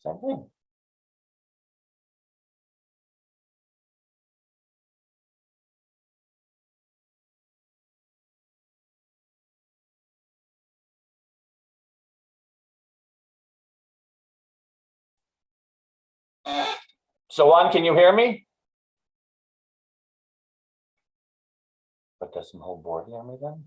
Same thing. So on, can you hear me? But does the whole board hear me then?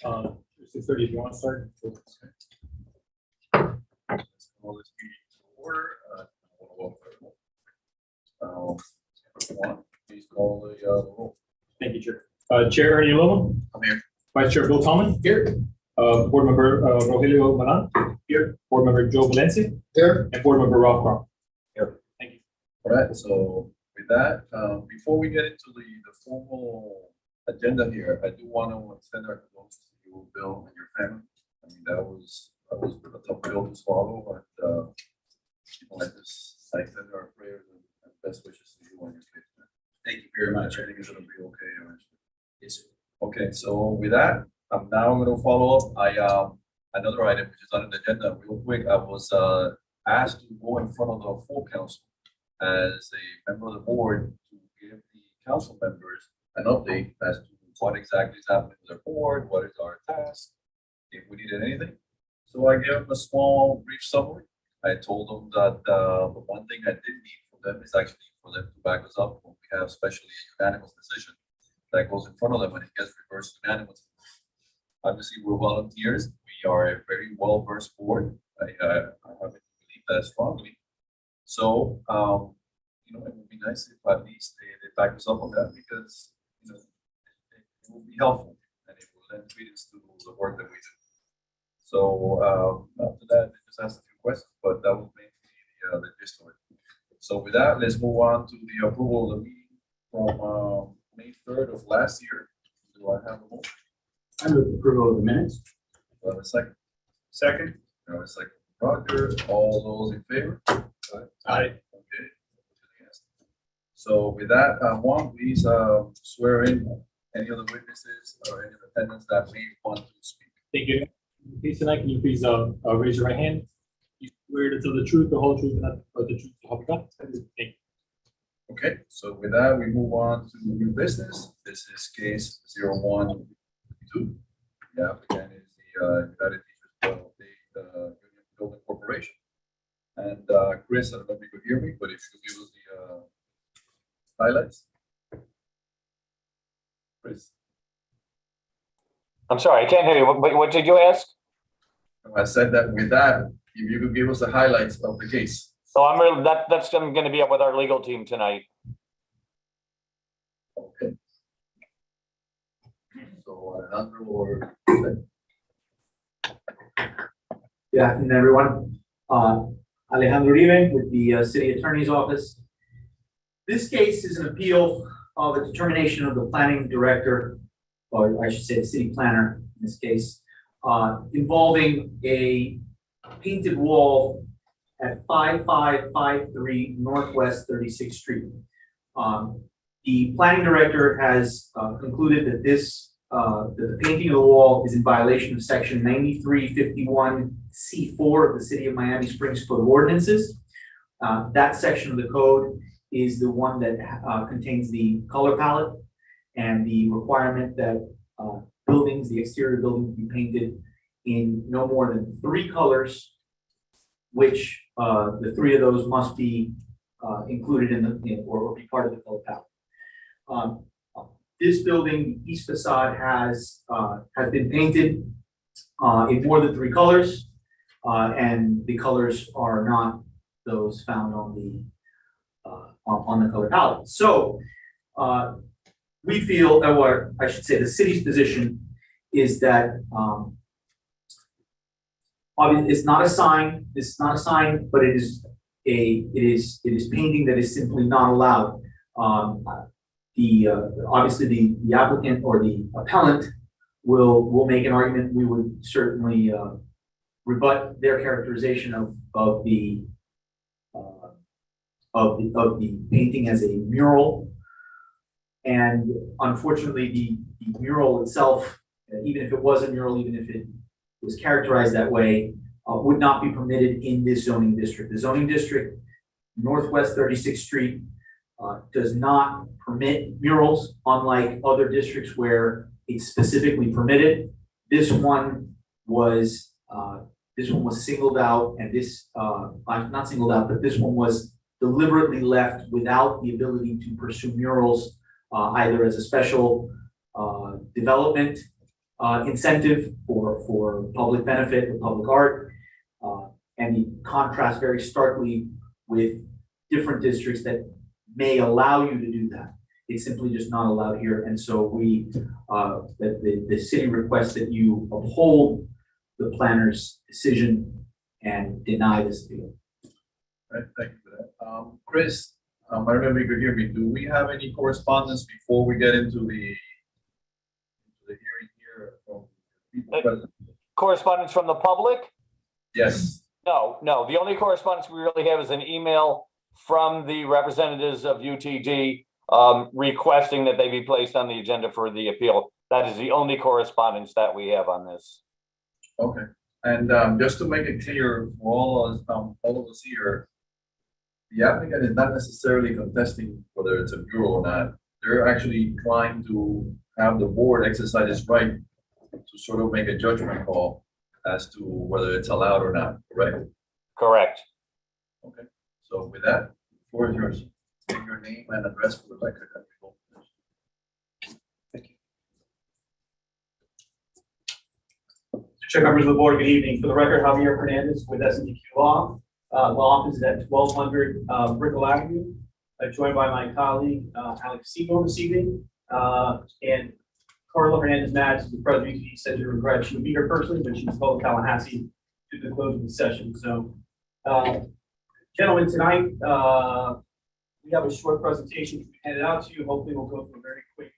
6:30 if you want to start. Let's call this meeting to order. Please call the roll. Thank you, Chair. Chair Ernie Loma. I'm here. Vice Chair Bill Tallman. Here. Board Member Rogelio Manan. Here. Board Member Joe Valencia. Here. And Board Member Ralph Brown. Here. Thank you. All right, so with that, before we get into the formal agenda here, I do want to extend our condolences to you, Bill, and your family. I mean, that was a tough pill to swallow, but I extend our prayers and best wishes to you and your kids. Thank you very much. I think it's gonna be okay eventually. Yes, sir. Okay, so with that, I'm now going to follow up. Another item which is on the agenda real quick. I was asked to go in front of the full council as a member of the board to give the council members an update as to what exactly is happening with their board, what is our task, if we needed anything. So I gave them a small brief summary. I told them that the one thing I did need from them is actually for them to back us up when we have especially a unanimous decision that goes in front of them and it gets reversed unanimously. Obviously, we're volunteers. We are a very well-versed board. I happen to believe that strongly. So, it would be nice if at least they back us up on that because, it will be helpful and it will then treat us to the work that we do. So, after that, they just asked a few questions, but that was mainly the gist of it. So with that, let's move on to the approval of the meeting from May 3rd of last year. Do I have a motion? I move approval of the minutes. Do I have a second? Second. Do I have a second? Roger, all those in favor? Aye. Okay. So with that, Juan, please swear in any of the witnesses or any of the attendants that may want to speak. Thank you. Please tonight, can you please raise your right hand? You swear to tell the truth, the whole truth, and nothing but the truth, so help you God. Thank you. Okay, so with that, we move on to new business. This is case 0122. The applicant is the United Teachers Union Building Corporation. And Chris, I don't know if you could hear me, but if you could give us the highlights. Chris. I'm sorry, I can't hear you. What did you ask? I said that with that, if you could give us the highlights of the case. So that's going to be up with our legal team tonight. Okay. So Alejandro or Good afternoon, everyone. Alejandro Uribe with the City Attorney's Office. This case is an appeal of a determination of the planning director, or I should say the city planner in this case, involving a painted wall at 5553 Northwest 36th Street. The planning director has concluded that that the painting of the wall is in violation of section 9351C4 of the City of Miami Springs Code of Ordinances. That section of the code is the one that contains the color palette and the requirement that buildings, the exterior buildings, be painted in no more than 3 colors, which the 3 of those must be included or be part of the color palette. This building, the east facade, has been painted in more than 3 colors, and the colors are not those found on the color palette. So we feel, or I should say, the city's position is that obviously it's not a sign. It's not a sign, but it is painting that is simply not allowed. Obviously the applicant or the appellant will make an argument. We would certainly rebut their characterization of the painting as a mural. And unfortunately, the mural itself, even if it was a mural, even if it was characterized that way, would not be permitted in this zoning district. The zoning district, Northwest 36th Street, does not permit murals, unlike other districts where it's specifically permitted. This one was singled out, and this not singled out, but this one was deliberately left without the ability to pursue murals either as a special development incentive for public benefit or public art. And the contrast very starkly with different districts that may allow you to do that. It's simply just not allowed here. And so the city requests that you uphold the planner's decision and deny this appeal. Right, thank you for that. Chris, I don't know if you could hear me. Do we have any correspondence before we get into the hearing here from people present? Correspondence from the public? Yes. No. The only correspondence we really have is an email from the representatives of UTD requesting that they be placed on the agenda for the appeal. That is the only correspondence that we have on this. Okay. And just to make it clear for all of us here, the applicant is not necessarily contesting whether it's a mural or not. They're actually trying to have the board exercise its right to sort of make a judgment call as to whether it's allowed or not, correct? Correct. Okay, so with that, the floor is yours. State your name and address for the record. Thank you. Chair, members of the board, good evening. For the record, Javier Hernandez with S&DQ Law. Law office is at 1200 Brickell Avenue. Joined by my colleague, Alex Siegel this evening. And Carla Hernandez-Maddox is the president of UTD, said she regrets she would be here personally, but she's called Tallahassee to the close of the session. So, gentlemen, tonight we have a short presentation to be handed out to you. Hopefully, we'll go through a very quick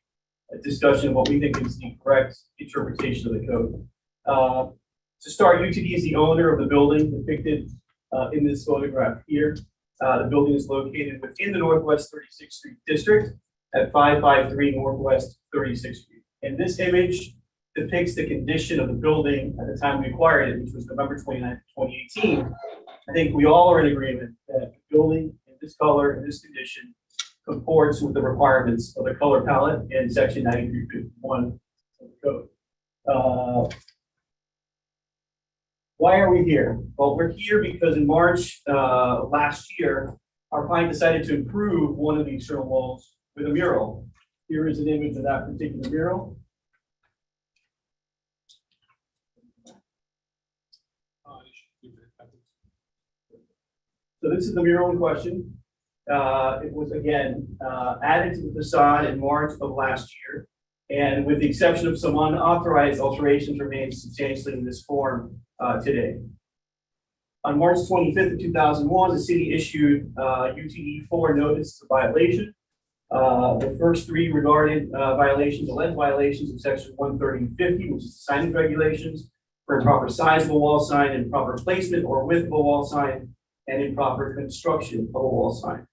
discussion of what we think is the correct interpretation of the code. To start, UTD is the owner of the building depicted in this photograph here. The building is located within the Northwest 36th Street District at 553 Northwest 36th Street. And this image depicts the condition of the building at the time we acquired it, which was November 29th, 2018. I think we all are in agreement that the building in this color, in this condition, comports with the requirements of the color palette in section 9351 of the code. Why are we here? Well, we're here because in March last year, our client decided to improve one of the external walls with a mural. Here is an image of that particular mural. So this is the mural in question. It was again added to the facade in March of last year, and with the exception of some unauthorized alterations, remains substantially in this form today. On March 25th of 2001, the city issued UTD 4 notices of violation. The first three regarded violations, alleged violations of section 13050, which is the signage regulations, for improper size of a wall sign, improper placement or width of a wall sign, and improper construction of a wall sign.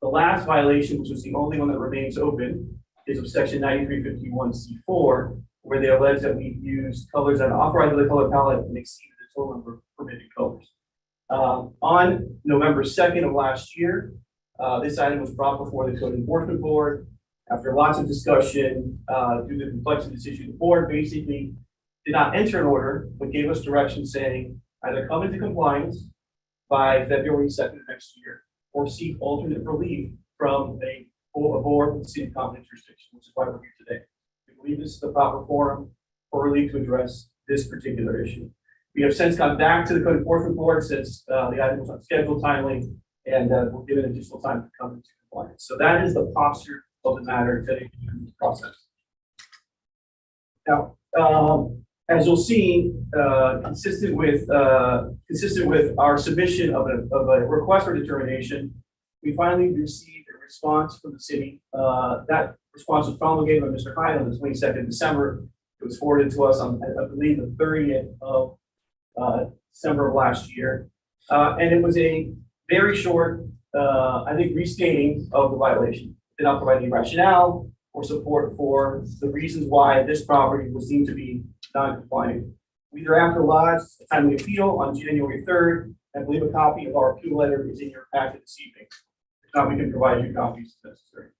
The last violation, which was the only one that remains open, is of section 9351C4, where they allege that we used colors that authorized the color palette and exceeded the total number of permitted colors. On November 2nd of last year, this item was brought before the Code Enforcement Board. After lots of discussion, due to the complexity of this issue, the board basically did not enter an order, but gave us direction saying either come into compliance by February 2nd of next year, or seek alternate relief from a board with the city competent jurisdiction, which is why we're here today. We believe this is the proper forum for relief to address this particular issue. We have since gone back to the Code Enforcement Board since the item was on schedule timely, and we're given additional time to come into compliance. So that is the posture of the matter today in this process. Now, as you'll see, consistent with our submission of a request for determination, we finally received a response from the city. That response was promulgated by Mr. Hyde on the 22nd of December. It was forwarded to us on, I believe, the 30th of December of last year. And it was a very short, I think, restating of the violation. It did not provide any rationale or support for the reasons why this property was deemed to be non-compliant. We thereafter lodged a timely appeal on January 3rd. I believe a copy of our appeal letter is in your packet this evening. If not, we can provide you copies if necessary.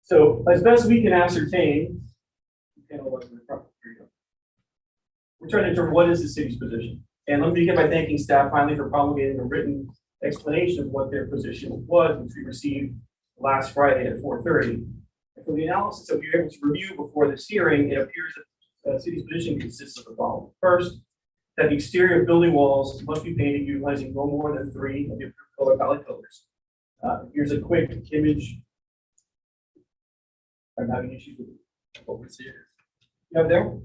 So, as best we can ascertain, we're trying to determine what is the city's position. And let me begin by thanking staff finally for promulgating a written explanation of what their position was, which we received last Friday at 4:30. For For the analysis that we were able to review before this hearing, it appears that the city's position consists of the following. First, that the exterior building walls must be painted utilizing no more than 3 of the approved color palette colors. Here's a quick image. I'm having issues with it. What we see here. You have there?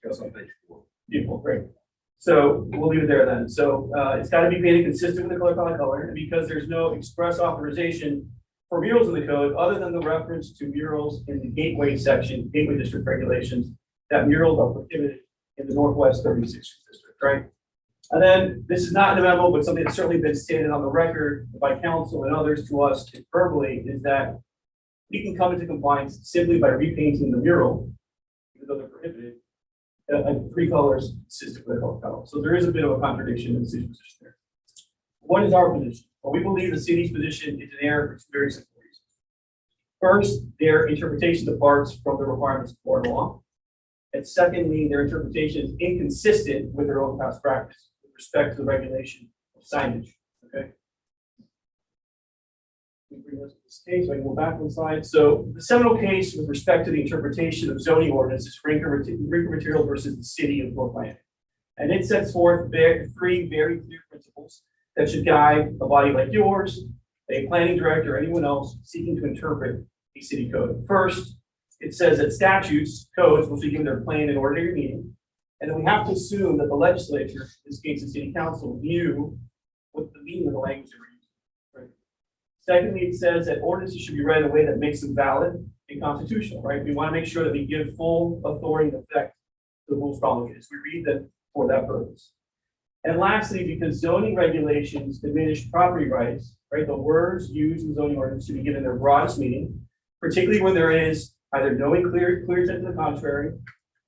Goes on page 4. Beautiful, great. So we'll leave it there then. So it's got to be painted consistent with the color palette color, and because there's no express authorization for murals in the code, other than the reference to murals in the gateway section, gateway district regulations, that murals are prohibited in the Northwest 36th district, right? And then this is not in the memo, but something that's certainly been stated on the record by council and others to us verbally is that we can come into compliance simply by repainting the mural, even though they're prohibited, 3 colors consistent with the color palette. So there is a bit of a contradiction in the city's position there. What is our position? Well, we believe the city's position is an error for 2 very simple reasons. First, their interpretation departs from the requirements of Florida law. And secondly, their interpretation is inconsistent with their own past practice with respect to the regulation of signage. Okay. Let me bring this case. I can go back one slide. So the seminal case with respect to the interpretation of zoning ordinance is Rinker Materials versus the city of North Miami. And it sets forth 3 very clear principles that should guide a body like yours, a planning director, or anyone else seeking to interpret a city code. First, it says that statutes, codes, must be given their plain and ordinary meaning. And then we have to assume that the legislature, in this case the city council, knew what the meaning of the language they were using. Right? Secondly, it says that ordinances should be read in a way that makes them valid and constitutional, right? We want to make sure that we give full authority and effect to the rules promulgated. So we read them for that purpose. And lastly, because zoning regulations diminish property rights, right? The words used in zoning ordinance should be given their broadest meaning, particularly when there is either no clear intent to the contrary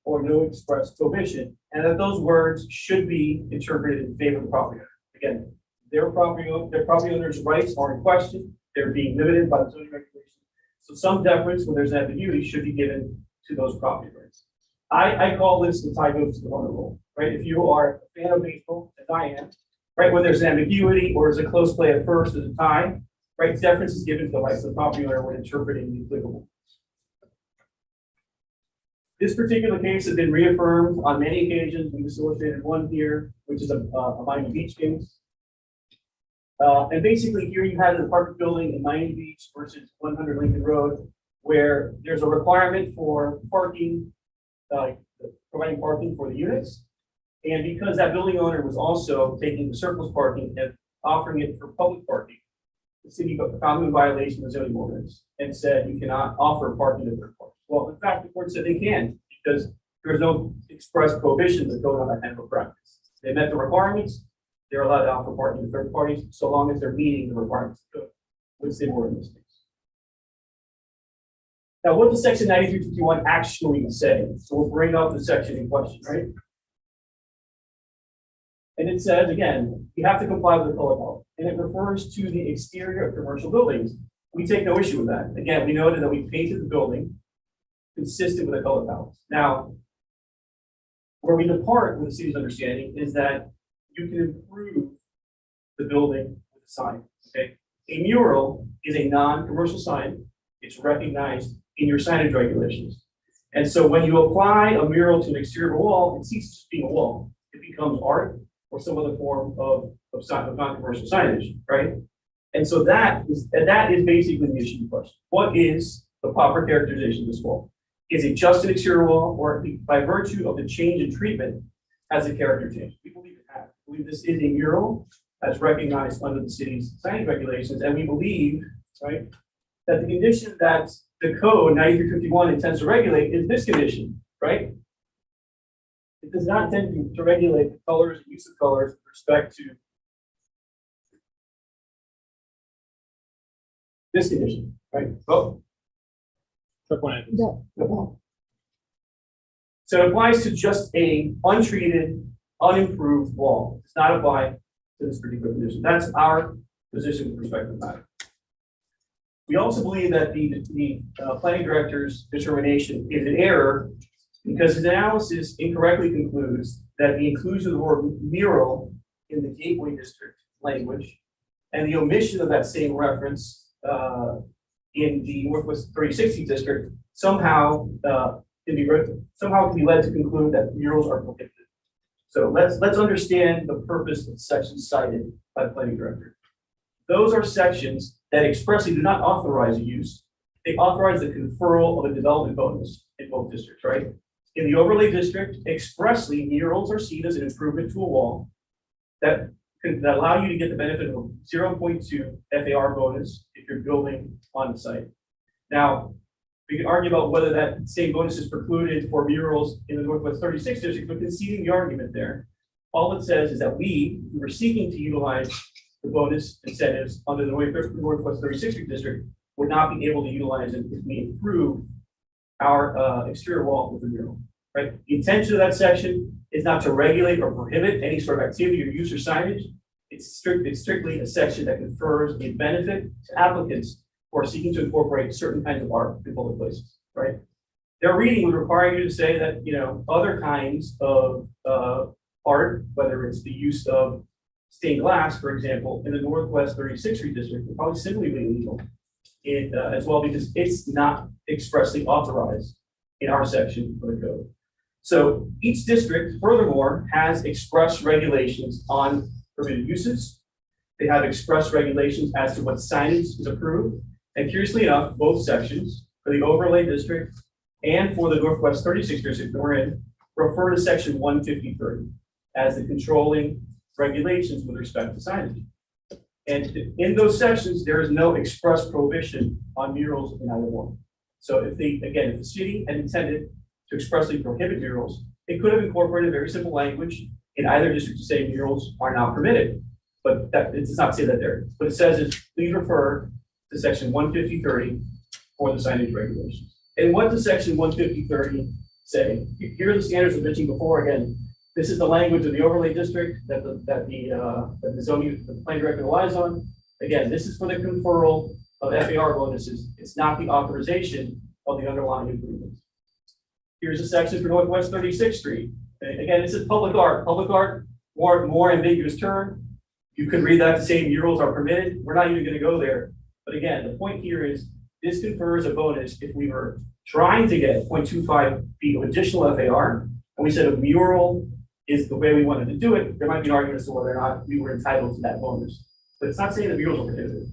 or no express prohibition, and that those words should be interpreted in favor of the property owner. Again, their property owner's rights are in question. They're being limited by the zoning regulations. So some deference when there's ambiguity should be given to those property rights. I call this the tie goes to the runner rule, right? If you are a fan of baseball, as I am, right, when there's an ambiguity or is a close play at first as a tie, right, deference is given to the rights of the property owner when interpreting the applicable. This particular case has been reaffirmed on many occasions. We just illustrated one here, which is a Miami Beach case. And basically here you have an apartment building in Miami Beach versus 100 Lincoln Road, where there's a requirement for parking, providing parking for the units. And because that building owner was also taking the surplus parking and offering it for public parking, the city found in violation of the zoning ordinance and said you cannot offer parking to third parties. Well, in fact, the court said they can because there's no express prohibition that goes on that kind of a practice. They met the requirements. They're allowed to offer parking to third parties so long as they're meeting the requirements of the code, which they were in this case. Now, what does section 9351 actually say? So we'll bring up the section in question, right? And it says, again, you have to comply with the color palette. And it refers to the exterior of commercial buildings. We take no issue with that. Again, we noted that we painted the building consistent with the color palette. Now, where we depart with the city's understanding is that you can improve the building with a sign, okay? A mural is a non-commercial sign. It's recognized in your signage regulations. And so when you apply a mural to an exterior wall, it ceases being a wall. It becomes art or some other form of non-commercial signage, right? And so that is basically the issue question. What is the proper characterization of this wall? Is it just an exterior wall, or by virtue of the change in treatment, has a character change? We believe it has. We believe this is a mural as recognized under the city's signage regulations, and we believe, right, that the condition that the code 9351 intends to regulate is this condition, right? It does not intend to regulate the colors and use of colors with respect to this condition, right? Oh. So it applies to just a untreated, unimproved wall. It does not apply to this particular condition. That's our position with respect to the matter. We also believe that the planning director's determination is an error because his analysis incorrectly concludes that the inclusion of the word mural in the gateway district language and the omission of that same reference in the Northwest 3060 district somehow can be led to conclude that murals are prohibited. So let's understand the purpose of sections cited by the planning director. Those are sections that expressly do not authorize a use. They authorize the conferral of a development bonus in both districts, right? In the overlay district, expressly murals are seen as an improvement to a wall that allow you to get the benefit of a 0.2 FAR bonus if you're building on the site. Now, we can argue about whether that same bonus is precluded for murals in the Northwest 36 district, but conceding the argument there, all it says is that we were seeking to utilize the bonus incentives under the Northwest 36 district would not be able to utilize it if we improve our exterior wall with a mural, right? The intention of that section is not to regulate or prohibit any sort of activity or use or signage. It's strictly a section that confers a benefit to applicants who are seeking to incorporate certain kinds of art in public places, right? Their reading would require you to say that, you know, other kinds of art, whether it's the use of stained glass, for example, in the Northwest 36th Street district, would probably simply be illegal as well, because it's not expressly authorized in our section of the code. So each district, furthermore, has express regulations on permitted uses. They have express regulations as to what signage is approved. And curiously enough, both sections, for the overlay district and for the Northwest 36th district that we're in, refer to section 153 as the controlling regulations with respect to signage. And in those sections, there is no express prohibition on murals in either one. So if the city had intended to expressly prohibit murals, it could have incorporated very simple language in either district to say murals are not permitted. But that, it does not say that there. What it says is, please refer to section 150.30 for the signage regulations. And what does section 150.30 say? Here are the standards I mentioned before. Again, this is the language of the overlay district that the planning director relies on. Again, this is for the conferral of FAR bonuses. It's not the authorization of the underlying improvements. Here's a section for Northwest 36th Street. Again, this is public art. Public art, more ambiguous term. You could read that to say murals are permitted. We're not even going to go there. But again, the point here is this confers a bonus if we were trying to get 0.25 feet of additional FAR, and we said a mural is the way we wanted to do it, there might be an argument as to whether or not we were entitled to that bonus. But it's not saying that murals are prohibited.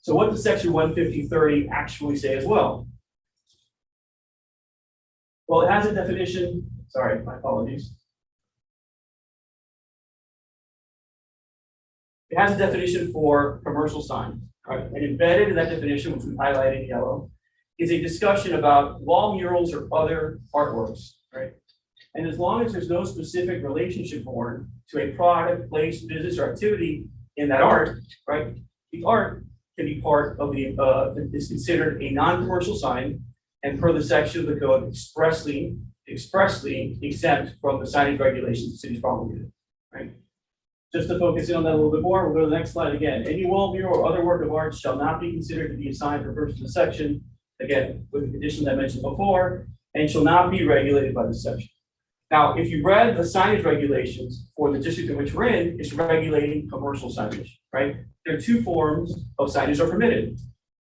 So what does section 150.30 actually say as well? Well, it has a definition. Sorry, my apologies. It has a definition for commercial signs, right? And embedded in that definition, which we highlighted in yellow, is a discussion about wall murals or other artworks, right? And as long as there's no specific relationship born to a product, place, business, or activity in that art, right? The art can be part of the, is considered a non-commercial sign, and per the section of the code expressly exempt from the signage regulations the city's promulgated, right? Just to focus in on that a little bit more, we'll go to the next slide again. Any wall mural or other work of art shall not be considered to be a sign for purposes of the section, again, with the conditions I mentioned before, and shall not be regulated by the section. Now, if you read the signage regulations for the district in which we're in, it's regulating commercial signage, right? There are two forms of signage are permitted: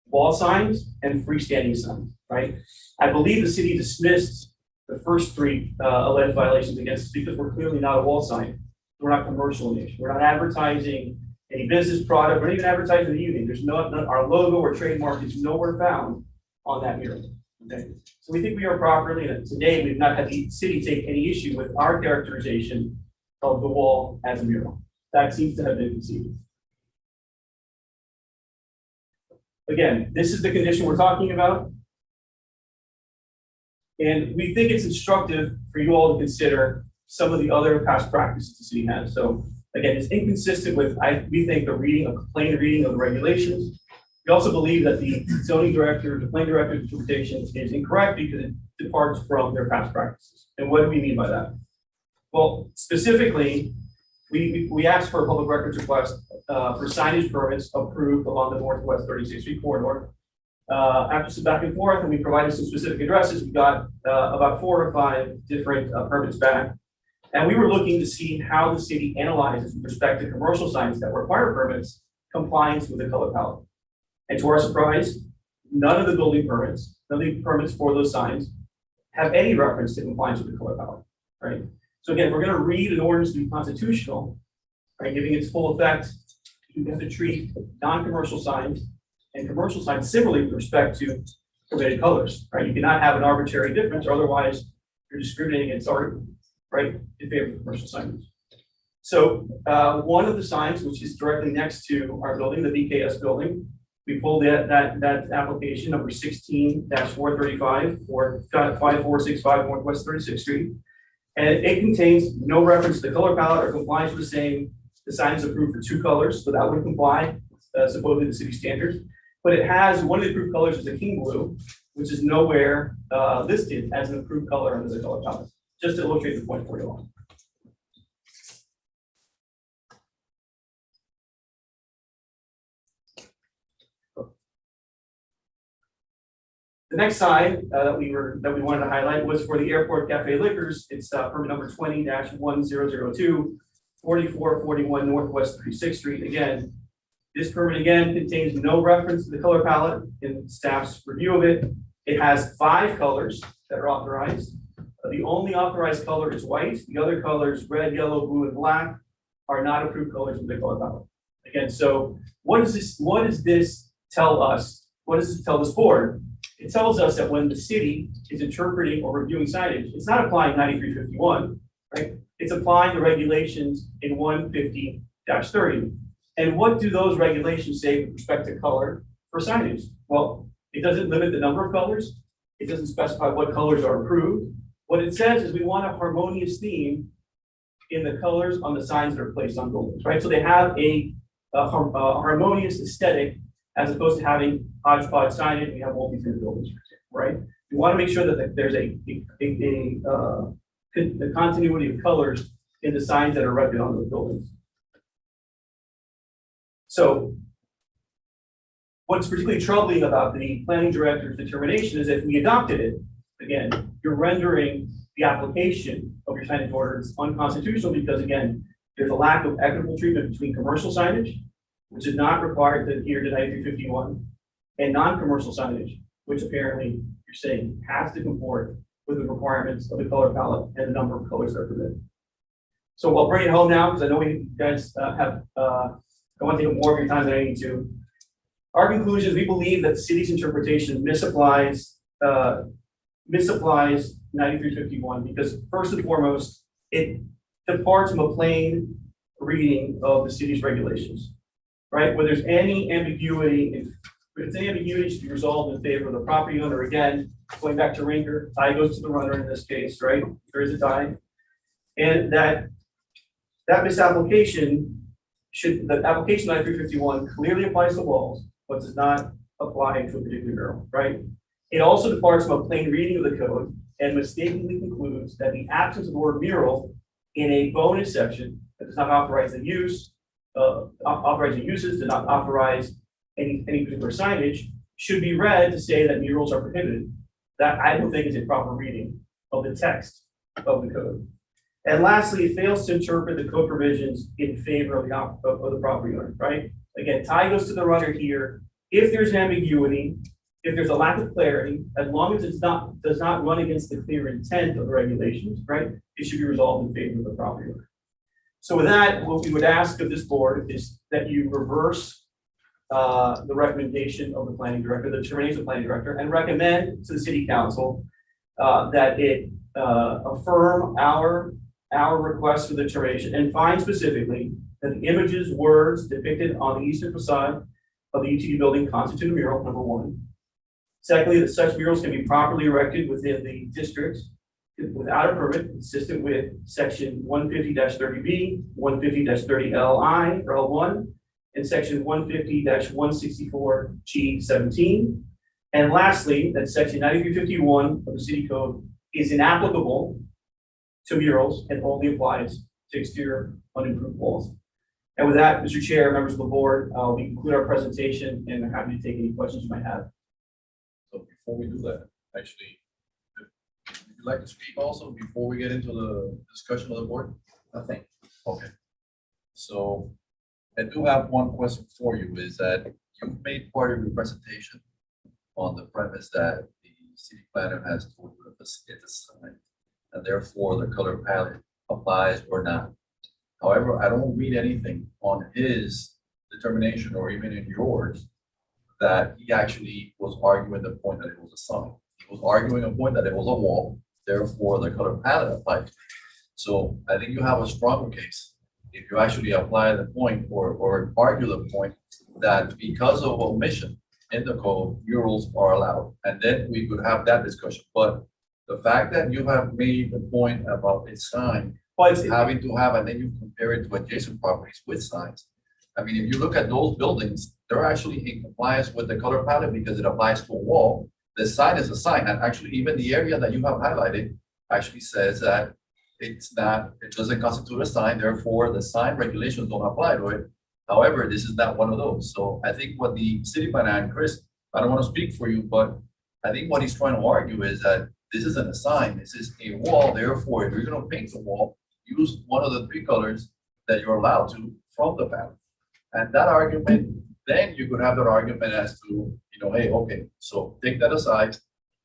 wall signs and freestanding signs, right? I believe the city dismissed the first three alleged violations against us because we're clearly not a wall sign. We're not commercial in nature. We're not advertising any business product. We're not even advertising the union. There's our logo or trademark is nowhere found on that mural. Okay, so we think we are properly, and today we've not had the city take any issue with our characterization of the wall as a mural. That seems to have been conceded. Again, this is the condition we're talking about. And we think it's instructive for you all to consider some of the other past practices the city has. So again, it's inconsistent with, we think, the plain reading of the regulations. We also believe that the zoning director, the planning director's interpretation is incorrect because it departs from their past practices. And what do we mean by that? Well, specifically, we asked for a public records request for signage permits approved along the Northwest 36th Street corridor. After some back and forth, and we provided some specific addresses, we got about 4 or 5 different permits back. And we were looking to see how the city analyzes with respect to commercial signs that require permits compliance with the color palette. And to our surprise, none of the building permits, none of the permits for those signs have any reference to compliance with the color palette, right? So again, if we're gonna read an ordinance to be constitutional, right, giving its full effect, you have to treat non-commercial signs and commercial signs similarly with respect to permitted colors, right? You cannot have an arbitrary difference, or otherwise you're discriminating against art, right, in favor of commercial signage. So one of the signs, which is directly next to our building, the BKS building, we pulled that application number 16-435 for 5465 Northwest 36th Street. And it contains no reference to the color palette or compliance with the sign is approved for 2 colors, so that would comply supposedly the city standards. But it has, one of the approved colors is a king blue, which is nowhere listed as an approved color under the color palette, just to illustrate the point for you all. The next sign that we wanted to highlight was for the Airport Cafe Liquors. It's permit number 20-1002, 4441 Northwest 36th Street. Again, this permit contains no reference to the color palette in staff's review of it. It has 5 colors that are authorized. The only authorized color is white. The other colors, red, yellow, blue, and black, are not approved colors with the color palette. Again, so what does this tell us? What does this tell this board? It tells us that when the city is interpreting or reviewing signage, it's not applying 9351, right? It's applying the regulations in 150-30. And what do those regulations say with respect to color for signage? Well, it doesn't limit the number of colors. It doesn't specify what colors are approved. What it says is we want a harmonious theme in the colors on the signs that are placed on buildings, right? So they have a harmonious aesthetic as opposed to having hodgepodge signage. We have multi-tenant buildings, right? We want to make sure that there's a continuity of colors in the signs that are erected on those buildings. So what's particularly troubling about the planning director's determination is that if we adopted it, again, you're rendering the application of your signage orders unconstitutional because, again, there's a lack of equitable treatment between commercial signage, which is not required to adhere to 9351, and non-commercial signage, which apparently you're saying has to comport with the requirements of the color palette and the number of colors that are permitted. So I'll bring it home now because I know you guys I want to take more of your time than I need to. Our conclusion is we believe that the city's interpretation misapplies 9351 because first and foremost, it departs from a plain reading of the city's regulations, right? Where there's any ambiguity, if any ambiguity should be resolved in favor of the property owner. Again, going back to Rinker, tie goes to the runner in this case, right? There is a tie. And that misapplication the application 9351 clearly applies to walls, but does not apply to a particular mural, right? It also departs from a plain reading of the code and mistakenly concludes that the absence of the word mural in a bonus section that does not authorize the use, authorizing uses, does not authorize any particular signage, should be read to say that murals are prohibited. That I don't think is a proper reading of the text of the code. And lastly, it fails to interpret the code provisions in favor of the property owner, right? Again, tie goes to the runner here. If there's ambiguity, if there's a lack of clarity, as long as it does not run against the clear intent of the regulations, right? It should be resolved in favor of the property owner. So with that, what we would ask of this board is that you reverse the recommendation of the planning director, the determination of the planning director, and recommend to the city council that it affirm our request for the determination and find specifically that the images, words depicted on the eastern facade of the UTD building constitute a mural, number one. Secondly, that such murals can be properly erected within the district without a permit, consistent with section 150-30B, 150-30LI for L1, and section 150-164G17. And lastly, that section 9351 of the city code is inapplicable to murals and only applies to exterior unimproved walls. And with that, Mr. Chair, members of the board, we conclude our presentation and I'm happy to take any questions you might have. So before we do that, actually, would you like to speak also before we get into the discussion of the board? Nothing. Okay. So I do have one question for you is that you've made part of your presentation on the premise that the city planner has told you if it's a sign, and therefore the color palette applies or not. However, I don't read anything on his determination or even in yours that he actually was arguing the point that it was a sign. He was arguing a point that it was a wall, therefore the color palette applied. So I think you have a stronger case if you actually apply the point or argue the point that because of omission in the code, murals are allowed. And then we could have that discussion. But the fact that you have made the point about its sign, having to have, and then you compare it to adjacent properties with signs. I mean, if you look at those buildings, they're actually in compliance with the color palette because it applies to a wall. The sign is a sign, and actually even the area that you have highlighted actually says that it's not, it doesn't constitute a sign, therefore the sign regulations don't apply to it. However, this is not one of those. So I think what the city planner, and Chris, I don't want to speak for you, but I think what he's trying to argue is that this isn't a sign, this is a wall, therefore if you're gonna paint the wall, use one of the 3 colors that you're allowed to from the palette. And that argument, then you could have that argument as to, you know, hey, okay, so take that aside,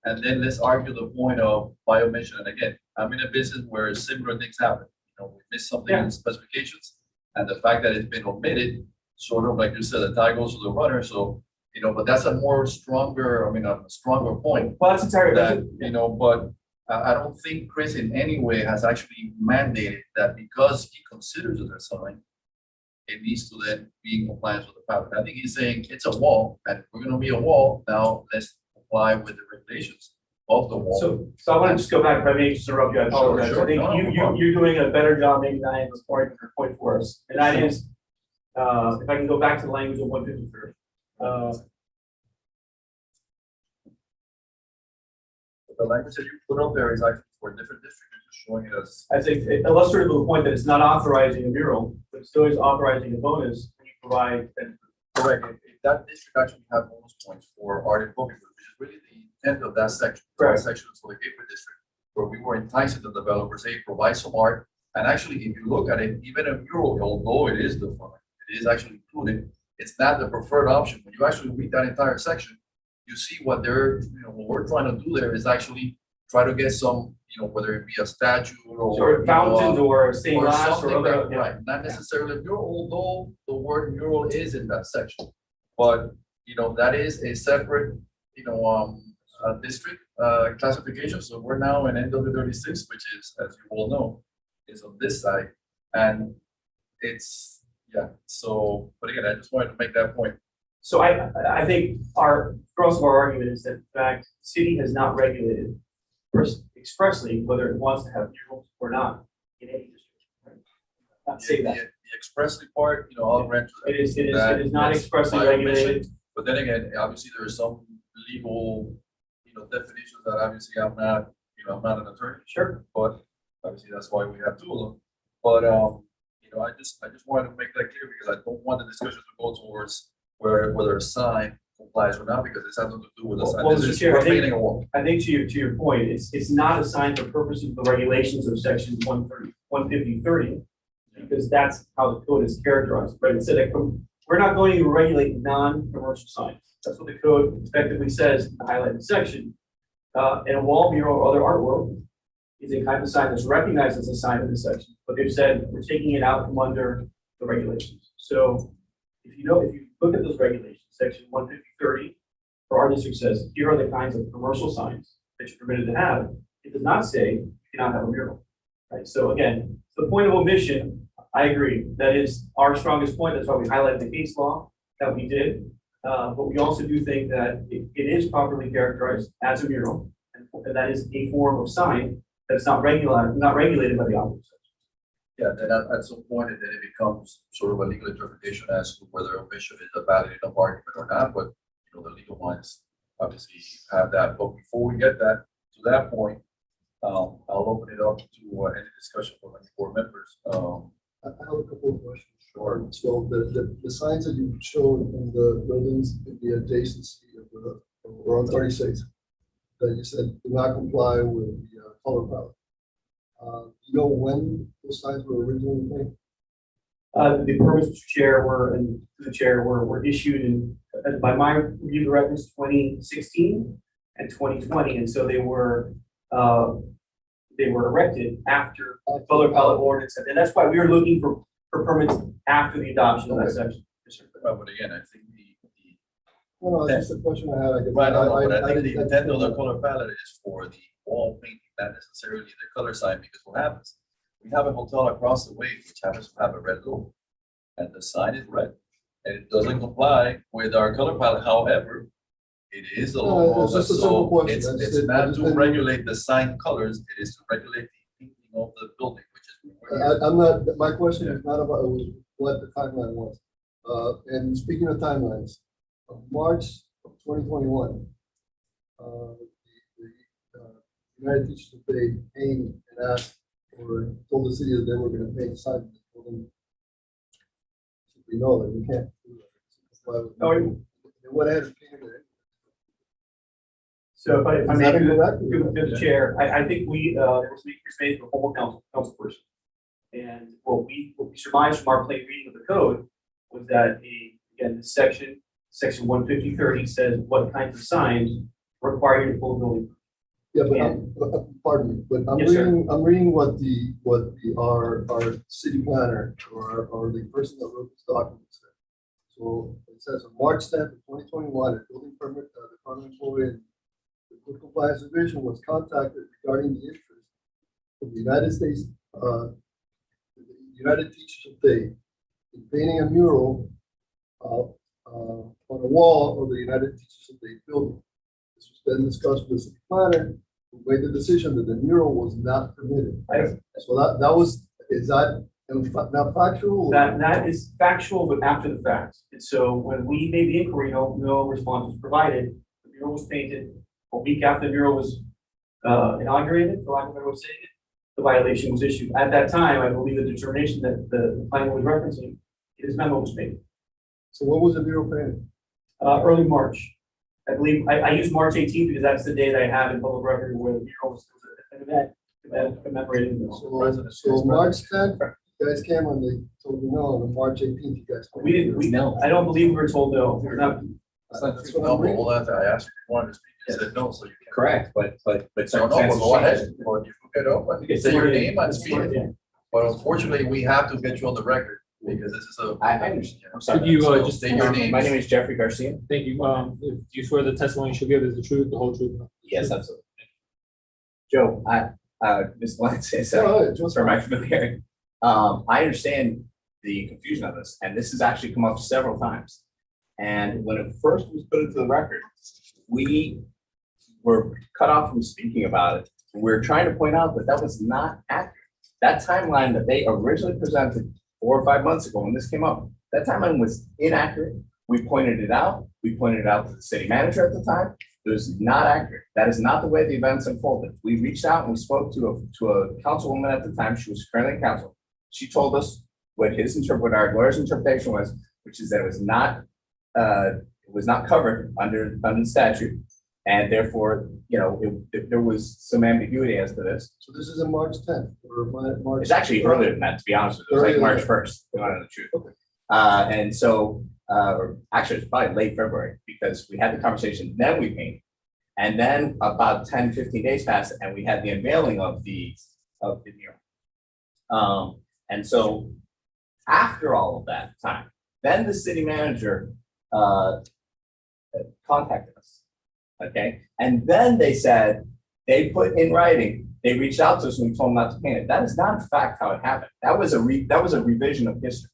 and then let's argue the point of by omission. And again, I'm in a business where similar things happen. You know, we miss something in specifications, and the fact that it's been omitted, sort of like you said, the tie goes to the runner. So, you know, but that's a more stronger, I mean, a stronger point. Well, that's entirely That, you know, but I don't think Chris in any way has actually mandated that because he considers it a sign, it needs to then be in compliance with the palette. I think he's saying it's a wall, and if we're gonna be a wall, now let's comply with the regulations of the wall. So I want to just go back, if I may just interrupt you, I apologize. Sure. I think No, no problem. you're doing a better job maybe than I am of pouring your point for us. And that is, if I can go back to the language of 153. The language that you put up there is actually for a different district, you're just showing it as. I think it illustrative of the point that it's not authorizing a mural, but it still is authorizing a bonus when you provide. Correct. If that district actually have bonus points for art and book, which is really the intent of that section. Correct. That section is for the Gateway District, where we were enticing the developers, hey, provide some art. And actually, if you look at it, even a mural, although it is defined, it is actually included, it's not the preferred option. When you actually read that entire section, you see what they're, you know, what we're trying to do there is actually try to get some, you know, whether it be a statue or Fountains or stained glass or something other. that, right, not necessarily a mural, although the word mural is in that section. But, you know, that is a separate, you know, district classification. So we're now in NW36, which is, as you all know, is on this side. And it's, yeah, so, but again, I just wanted to make that point. So I think our thrust of our argument is that in fact, city has not regulated first expressly whether it wants to have murals or not in any district. Right? Not say that. The expressly part, you know, I'll rent. It is not expressly regulated. But then again, obviously there are some legal, you know, definitions that obviously I'm not, you know, I'm not an attorney. Sure. But obviously that's why we have 2 of them. But, you know, I just wanted to make that clear because I don't want the discussion to go towards whether a sign complies or not, because it's has nothing to do with a sign. Well, This is Chair, we're painting a wall. I think to your point, it's not assigned for purposes of the regulations of section 150-30, because that's how the code is characterized, right? It said that we're not going to regulate non-commercial signs. That's what the code effectively says in the highlighted section. And a wall, mural, or other artwork is a kind of sign that's recognized as a sign in this section, but they've said we're taking it out from under the regulations. So if you look at those regulations, section 150-30, for our district says, here are the kinds of commercial signs that you're permitted to have. It does not say you cannot have a mural, right? So again, the point of omission, I agree, that is our strongest point. That's why we highlighted the case law that we did. But we also do think that it is properly characterized as a mural, and that is a form of sign that's not regulated by the operative section. Yeah, then at some point, and then it becomes sort of a legal interpretation as to whether omission is a valid enough argument or not, but, you know, the legal minds obviously have that. But before we get to that point, I'll open it up to any discussion from any board members. I have a couple of questions. Sure. So the signs that you showed in the buildings in the adjacency of the around 36 that you said do not comply with the color palette. You know when those signs were originally made? The permits, Mr. Chair, and the chair were issued by my review of the records 2016 and 2020, and so they were erected after the color palette ordinance, and that's why we were looking for permits after the adoption of that section. Yes, sir. But again, I think No, it's just a question I had. I guess. right, no, but I think didn't- the intent of the color palette is for the wall painting, not necessarily the color sign, because what happens? We have a hotel across the way which happens to have a red logo, and the sign is red, and it doesn't comply with our color palette. However, it is the No, logo, it's just a simple so question. it's That's it's it. I not just to didn't- regulate the sign colors, it is to regulate the painting of the building, which is. I'm not, my question is not about, it was what the timeline was. And speaking of timelines, March of 2021, the United Teachers of Faith came and asked or told the city that they were going to pay the side. We know that we can't do that. That's why they went ahead and painted it. So if I Is may, that through correct? the chair, I think there was made for formal council person. And what we surmised from our plain reading of the code was that again, this section 15030 says what kinds of signs require you to pull a building. Yeah, but pardon me, but Yes, sir. I'm reading what our city planner or the person that wrote this document said. So it says on March 10th, 2021, a building permit, department employee in the Code Compliance Division was contacted regarding the interest of the United States, the United Teachers of Faith in painting a mural on a wall of the United Teachers of Faith building. This was then discussed with the city planner, who made the decision that the mural was not permitted. So that was, is that not factual? That is factual, but after the fact. And so when we made the inquiry, no response was provided. The mural was painted a week after the mural was inaugurated, for lack of a better way of saying it. The violation was issued. At that time, I believe the determination that the planner was referencing, his memo was made. So what was the mural painted? Early March. I believe, I used March 18th because that's the day that I have in public record where the mural was an event commemorating the mural. So March 10th, you guys came when they told you no, and on March 18th, you guys. We didn't, I don't believe we were told no. We're not, That's what No, I'm but reading. hold on, I asked if you wanted to speak, you said no, so you can. Correct, but So no, but circumstances go ahead, change. or you can get up, you can say your name and speak, but unfortunately, we have to get you on the record, because this is a. I understand. I'm sorry. Could you So just state your name? My name is Jeffrey Garcia. Thank you. Do you swear the testimony you should give is the truth, the whole truth? Yes, absolutely. Joe, Ms. Valencia, Go ahead, just- for my familiarity. I understand the confusion of this, and this has actually come up several times. And when it first was put into the record, we were cut off from speaking about it. We were trying to point out that that was not accurate. That timeline that they originally presented 4 or 5 months ago when this came up, that timeline was inaccurate. We pointed it out. We pointed it out to the city manager at the time. It was not accurate. That is not the way the events unfolded. We reached out and we spoke to a councilwoman at the time. She was currently in council. She told us what our lawyer's interpretation was, which is that it was not covered under the statute. And therefore, there was some ambiguity as to this. So this is on March 10th or March. It's actually earlier than that, to be honest with you. It was like March 1st, to know the truth. Okay. And so, actually, it's probably late February because we had the conversation, then we painted. And then about 10, 15 days passed and we had the unveiling of the mural. And so after all of that time, then the city manager contacted us. Okay. And then they said, they put in writing, they reached out to us and we told them not to paint it. That is not in fact how it happened. That was a revision of history.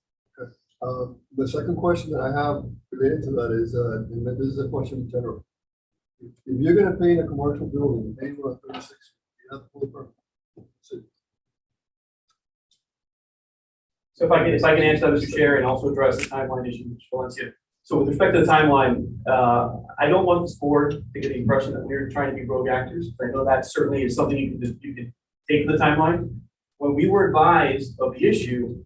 The second question that I have related to that is, and this is a question in general. If you're gonna paint a commercial building, anywhere on 36, you have to pull a permit. So if I can answer that, Mr. Chair, and also address the timeline issue, Mr. Valencia. So with respect to the timeline, I don't want this board to get the impression that we're trying to be rogue actors. I know that certainly is something you can take from the timeline. When we were advised of the issue,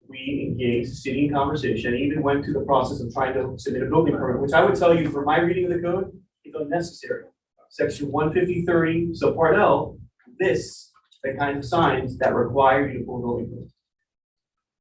we engaged the city in conversation, and even went through the process of trying to submit a building permit, which I would tell you from my reading of the code, is unnecessary. Section 15030, subpart L, lists the kind of signs that require you to pull a building permit.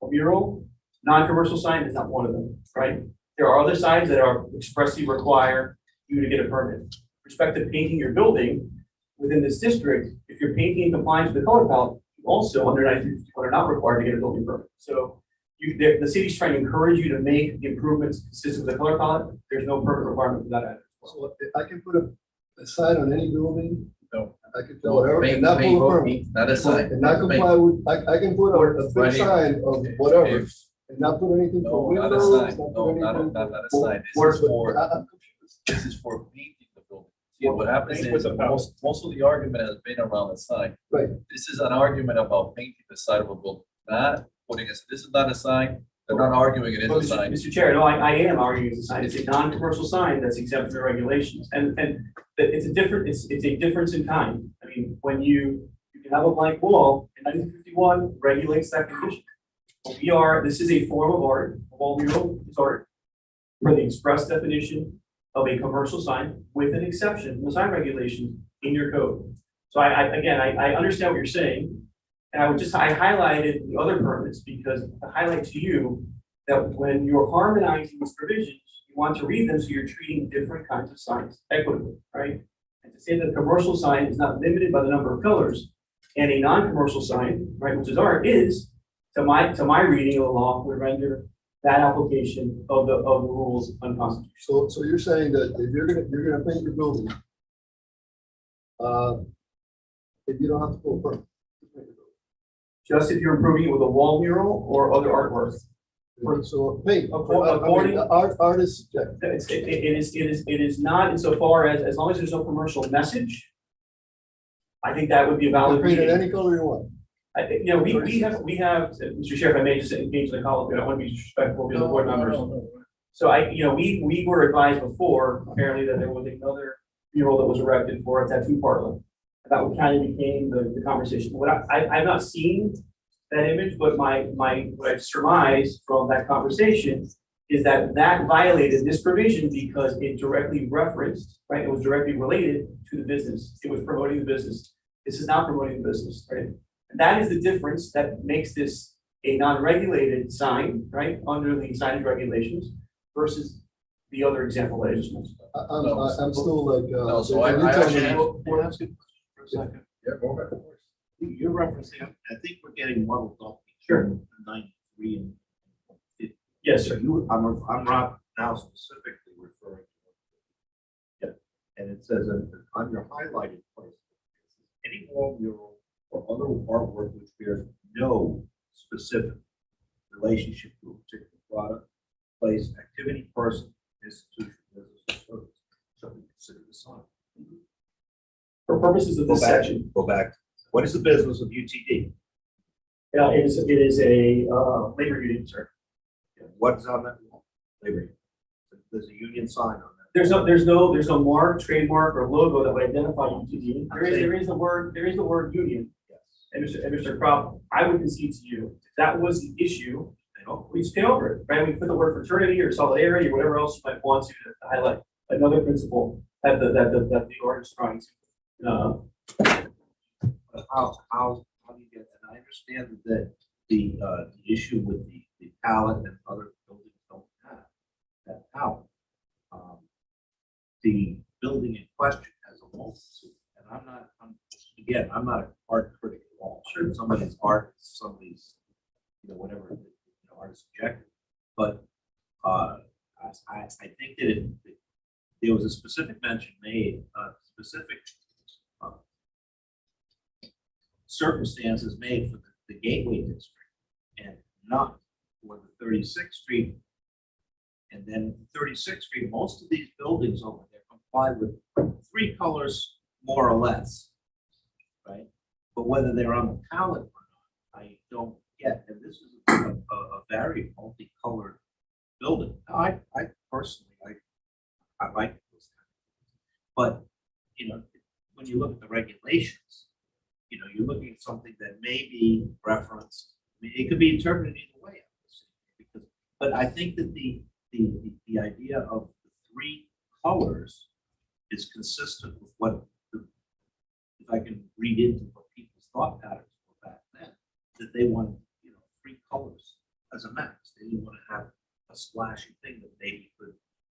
A mural, Non-commercial sign is not one of them, right? There are other signs that are expressly require you to get a permit. With respect to painting your building within this district, if you're painting in compliance with the color palette, you also under 951 are not required to get a building permit. So the city's trying to encourage you to make the improvements consistent with the color palette. There's no permit requirement for that either. So if I can put a sign on any building, No. I can do whatever, and not pull a permit. Not a sign. And not comply with, I can put a Right big here. sign of whatever, If- and not put anything No, for not a windows, sign. not No, put not anything. a sign. for- This is for, I'm confused. this is for painting the building. See, what happens Paint with is, the palette. most of the argument has been around the sign. Right. This is an argument about painting the side of a building, not putting this is not a sign. They're not arguing it is Well, a sign. Mr. Chair, no, I am arguing it's a sign. It's a non-commercial sign that's exempt from the regulations. And it's a difference in kind. I mean, when you can have a blank wall, and 1951 regulates that condition. But this is a form of art, a wall mural is art, for the express definition of a commercial sign with an exception from the sign regulations in your code. So I understand what you're saying. And I highlighted the other permits because to highlight to you that when you're harmonizing these provisions, you want to read them so you're treating different kinds of signs equitably, right? And to say that a commercial sign is not limited by the number of colors and a non-commercial sign, right, which is art, is, to my reading of the law, would render that application of the rules unconstitutional. So you're saying that if you're gonna paint your building, if you don't have to pull a permit. to paint your building. Just if you're improving it with a wall mural or other artwork. So paint, According- art is subjective. It is not insofar as long as there's no commercial message. I think that would be a You valid paint it reading. any color you want. I think, we have, Mr. Sheriff, I may just engage in the call, but I don't want to be disrespectful to the board members. So we were advised before, apparently, that there was another mural that was erected for a tattoo parlor. That kind of became the conversation. What I've not seen that image, but what I surmised from that conversation is that violated this provision because it directly referenced, right? It was directly related to the business. It was promoting the business. This is not promoting the business, right? And that is the difference that makes this a non-regulated sign, right? Under the signage regulations versus the other example that I just mentioned. I'm still like. No, so can you I tell me- actually- Can I ask you a question for a second? Yeah, go ahead. You're referencing, I think we're getting muddled up. Sure. 93 and 50. Yes, So sir. I'm not now specifically referring to. Yeah, and it says on your highlighted place, any wall mural or other artwork which bears no specific relationship to a particular product, place, activity, person, institution, business, or service shall be considered a sign. For purposes of this section, Go back. What is the business of UTD? it is a labor union, sir. What's on that wall? Labor Union. There's a union sign on that. There's no mark, trademark, or logo that would identify UTD. There is the word union. Yes. And Mr. Crop, I would concede to you, if that was the issue, I know. we just pay over it, right? We put the word fraternity or solidarity or whatever else you might want to highlight another principle that the ordinance is trying to. But how do you get that? I understand that the issue with the palette and other buildings don't have that palette. The building in question has a multitude, and I'm not an art critic at all. Sure, somebody's art, somebody's, whatever, art is subjective. But I think that there was a specific mention made, specific circumstances made for the Gateway District and not for the 36th Street. And then 36th Street, most of these buildings over there comply with 3 colors more or less, right? But whether they're on the palette or not, I don't get. And this is a very multicolored building. I personally, I like those kind of things. But, when you look at the regulations, you're looking at something that may be referenced. I mean, it could be interpreted either way. But I think that the idea of the 3 colors is consistent with what, if I can read into what people's thought patterns were back then, that they wanted, 3 colors as a max. They didn't want to have a splashy thing that maybe could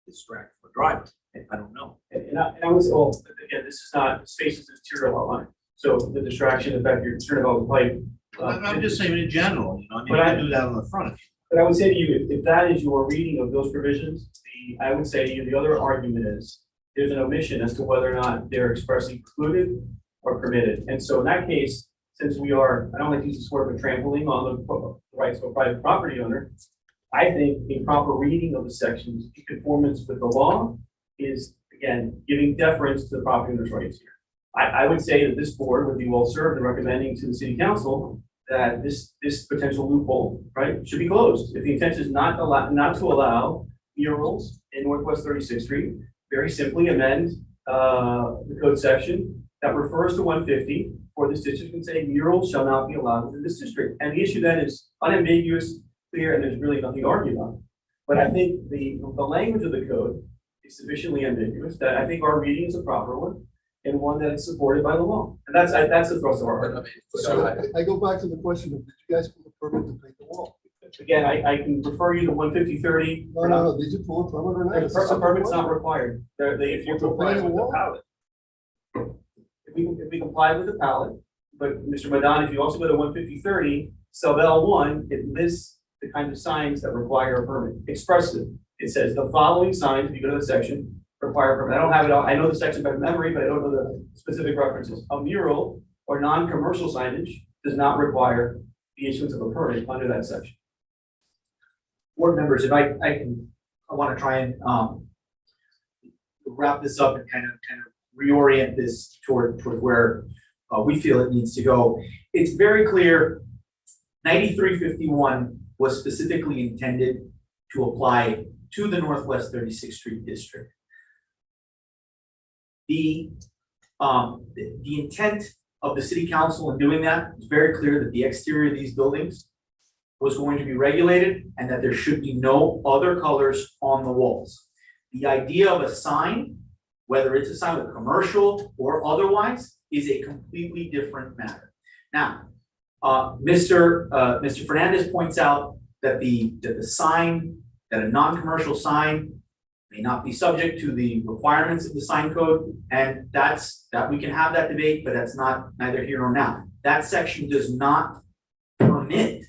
distract from the drivers. I don't know. And I would say, well, again, this is not, space is a material outline. So the distraction, in fact, you're concerned about the pipe. I'm just saying in general, you know, I mean, But you I- can do that on the front. But I would say to you, if that is your reading of those provisions, I would say the other argument is there's an omission as to whether or not they're expressly precluded or permitted. And so in that case, since we are, I don't like to use this word, but trampling on the rights of a private property owner, I think a proper reading of the sections in conformance with the law is, again, giving deference to the property owner's rights here. I would say that this board would be well served in recommending to the city council that this potential loophole, right, should be closed. If the intent is not to allow murals in Northwest 36th Street, very simply amend the code section that refers to 150 for this district and say murals shall not be allowed within this district. And the issue then is unambiguous, clear, and there's really nothing to argue about. But I think the language of the code is sufficiently ambiguous that I think our reading is a proper one and one that is supported by the law. And that's the thrust of our argument. So I go back to the question of, did you guys pull a permit to paint the wall? Again, I can refer you to 15030. No, did you pull a permit or not? It's a A simple permit's question. not required. If you Well, to comply paint a with the wall? palette. If we comply with the palette, but Mr. Madon, if you also go to 15030, sub L1, it lists the kind of signs that require a permit expressly. It says the following signs, if you go to the section, require a permit. I don't have it all. I know the section by memory, but I don't know the specific references. A mural or non-commercial signage does not require the issuance of a permit under that section. Board members, if I want to try and wrap this up and kind of reorient this toward where we feel it needs to go. It's very clear 9351 was specifically intended to apply to the Northwest 36th Street district. The intent of the city council in doing that is very clear that the exterior of these buildings was going to be regulated and that there should be no other colors on the walls. The idea of a sign, whether it's a sign with commercial or otherwise, is a completely different matter. Now, Mr. Fernandez points out that that a non-commercial sign may not be subject to the requirements of the sign code, and that we can have that debate, but that's neither here nor now. That section does not permit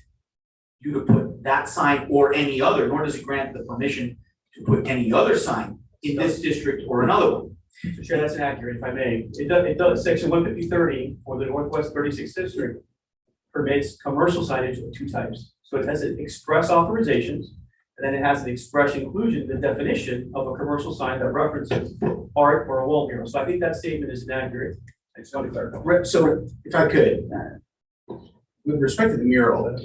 you to put that sign or any other, nor does it grant the permission to put any other sign in this district or another one. So Chair, that's inaccurate, if I may. It does, section 15030 for the Northwest 36th District permits commercial signage of two types. So it has an express authorizations, and then it has the express inclusion, the definition of a commercial sign that references art or a wall mural. So I think that statement is inaccurate. I just want to clarify. So if I could, with respect to the mural,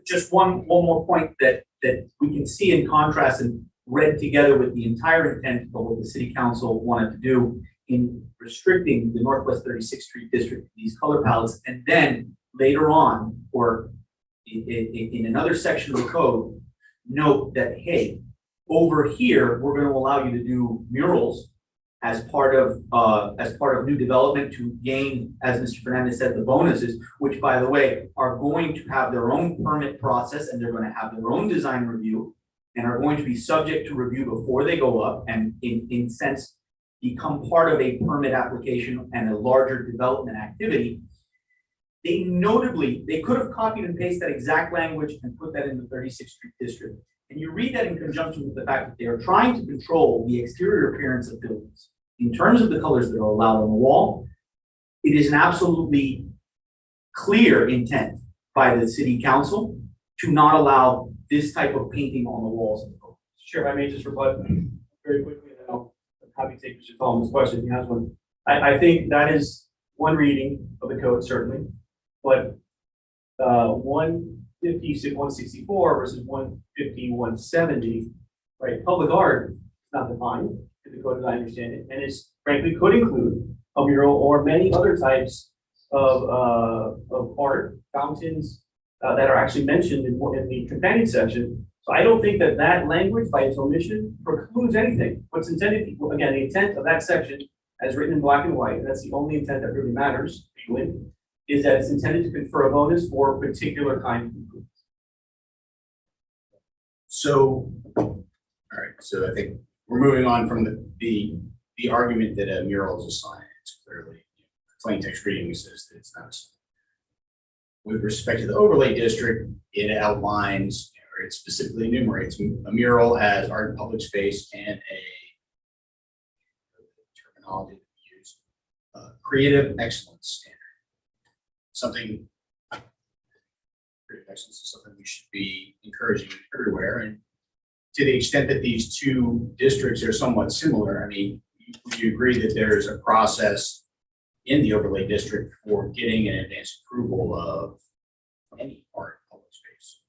just one more point that we can see in contrast and read together with the entire intent of what the city council wanted to do in restricting the Northwest 36th Street district to these color palettes, and then later on, or in another section of the code, note that, hey, over here, we're going to allow you to do murals as part of new development to gain, as Mr. Fernandez said, the bonuses, which, by the way, are going to have their own permit process, and they're going to have their own design review, and are going to be subject to review before they go up, and in sense become part of a permit application and a larger development activity. They could have copied and pasted that exact language and put that in the 36th Street district. And you read that in conjunction with the fact that they are trying to control the exterior appearance of buildings in terms of the colors that are allowed on the wall. It is an absolutely clear intent by the city council to not allow this type of painting on the walls of the building. Sure, if I may just rebut very quickly, and then I'll happy to take Mr. Tolman's question. He has one. I think that is one reading of the code, certainly, but 164 versus 170, right? Public art is not defined in the code as I understand it, and is frankly could include a mural or many other types of art, fountains that are actually mentioned in the companion section. So I don't think that language by its omission precludes anything. What's intended, again, the intent of that section as written in black and white, and that's the only intent that really matters, legally, is that it's intended to confer a bonus for a particular kind of improvement. So, all right, so I think we're moving on from the argument that a mural is a sign. It's clearly, plain text reading says that it's not a sign. With respect to the overlay district, it outlines, or it specifically enumerates a mural as art in public space and a terminology that we use, creative excellence standard. Something, creative excellence is something we should be encouraging everywhere. And to the extent that these two districts are somewhat similar, I mean, would you agree that there is a process in the overlay district for getting an advanced approval of any art in public space?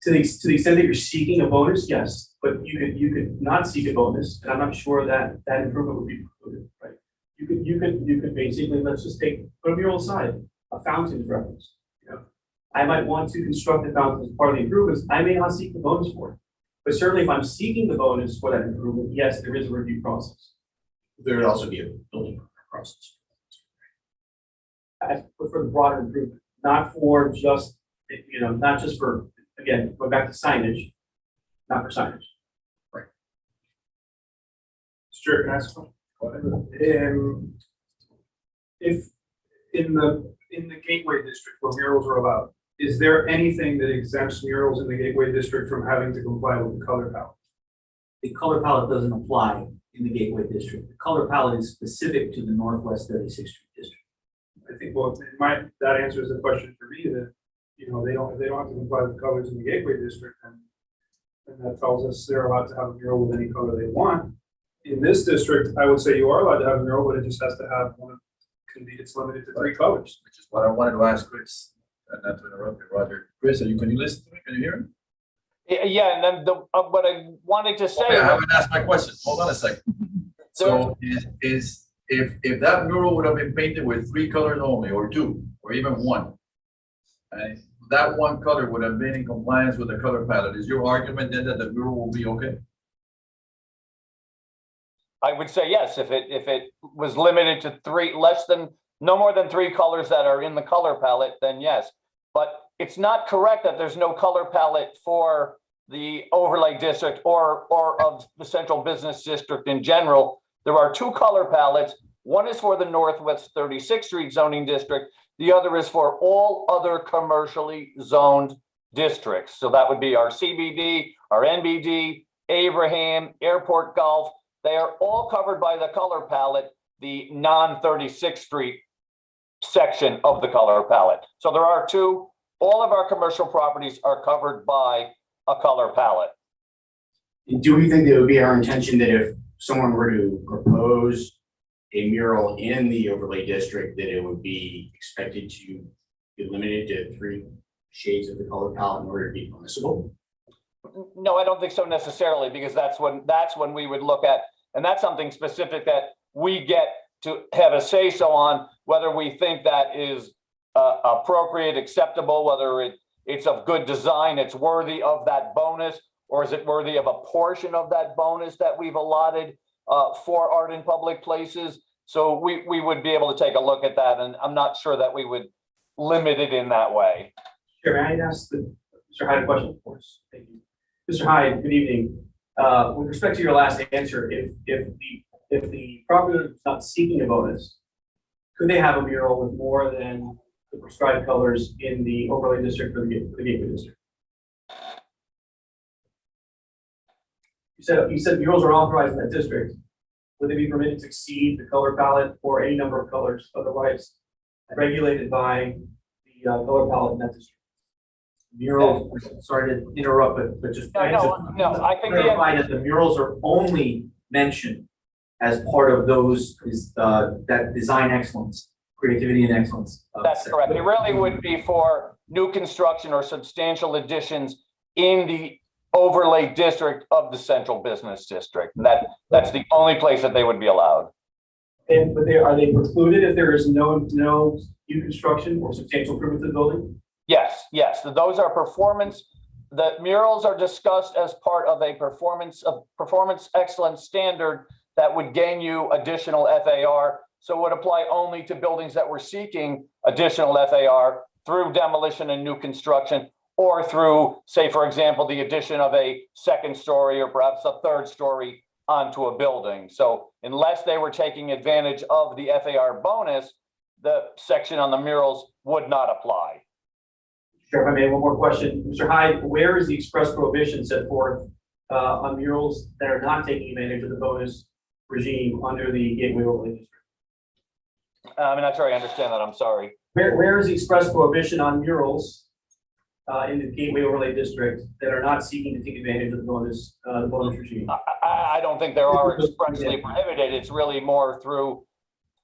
To the extent that you're seeking a bonus, yes, but you could not seek a bonus, and I'm not sure that that improvement would be included, right? You could basically, let's just put a mural aside, a fountain reference. You know, I might want to construct a fountain as part of the improvements. I may not seek the bonus for it, but certainly if I'm seeking the bonus for that improvement, yes, there is a review process. There would also be a building permit process. But for the broader improvement, not for just, not just for, again, go back to signage, not for signage. Right. Stuart, can I ask a question? If in the Gateway District where murals are allowed, is there anything that exempts murals in the Gateway District from having to comply with the color palette? The color palette doesn't apply in the Gateway District. The color palette is specific to the Northwest 36th Street District. I think, well, that answers the question for me that, they don't have to comply with colors in the Gateway District, and that tells us they're allowed to have a mural with any color they want. In this district, I would say you are allowed to have a mural, but it just has to have it's limited to 3 colors. Which is what I wanted to ask Chris, and not to interrupt you, Roger. Chris, can you listen to me? Can you hear me? Yeah, and then what I wanted to say. Okay, I haven't asked my question. Hold on a second. So if that mural would have been painted with 3 colors only, or 2, or even 1, and that 1 color would have been in compliance with the color palette, is your argument then that the mural will be okay? I would say yes, if it was limited to no more than 3 colors that are in the color palette, then yes. But it's not correct that there's no color palette for the overlay district or of the central business district in general. There are 2 color palettes. One is for the Northwest 36th Street zoning district. The other is for all other commercially zoned districts. So that would be our CBD, our NBD, Abraham, Airport Golf. They are all covered by the color palette, the non-36th Street section of the color palette. So there are 2. All of our commercial properties are covered by a color palette. Do we think that it would be our intention that if someone were to propose a mural in the overlay district, that it would be expected to be limited to 3 shades of the color palette in order to be permissible? No, I don't think so necessarily, because that's when we would look at, and that's something specific that we get to have a say-so on, whether we think that is appropriate, acceptable, whether it's of good design, it's worthy of that bonus, or is it worthy of a portion of that bonus that we've allotted for art in public places. So we would be able to take a look at that, and I'm not sure that we would limit it in that way. Sure, may I ask Mr. Hyde a question? Of course, thank you. Mr. Hyde, good evening. With respect to your last answer, if the property is not seeking a bonus, could they have a mural with more than the prescribed colors in the overlay district or the gateway district? You said murals are authorized in that district. Would they be permitted to exceed the color palette or any number of colors otherwise regulated by the color palette in that district? Murals, sorry to interrupt, but just. No, I think clarify that the murals are only mentioned as part of those, that design excellence, creativity and excellence. That's correct. It really would be for new construction or substantial additions in the overlay district of the central business district. That's the only place that they would be allowed. But are they precluded if there is no new construction or substantial improvement to the building? Yes. Those are performance. The murals are discussed as part of a performance excellence standard that would gain you additional FAR. So it would apply only to buildings that were seeking additional FAR through demolition and new construction, or through, say, for example, the addition of a second story or perhaps a third story onto a building. So unless they were taking advantage of the FAR bonus, the section on the murals would not apply. Sure, if I may, one more question. Mr. Hyde, where is the express prohibition set forth on murals that are not taking advantage of the bonus regime under the Gateway Overlay District? I'm not sure I understand that, I'm sorry. Where is the express prohibition on murals in the Gateway Overlay District that are not seeking to take advantage of the bonus regime? I don't think there are expressly prohibited. It's really more through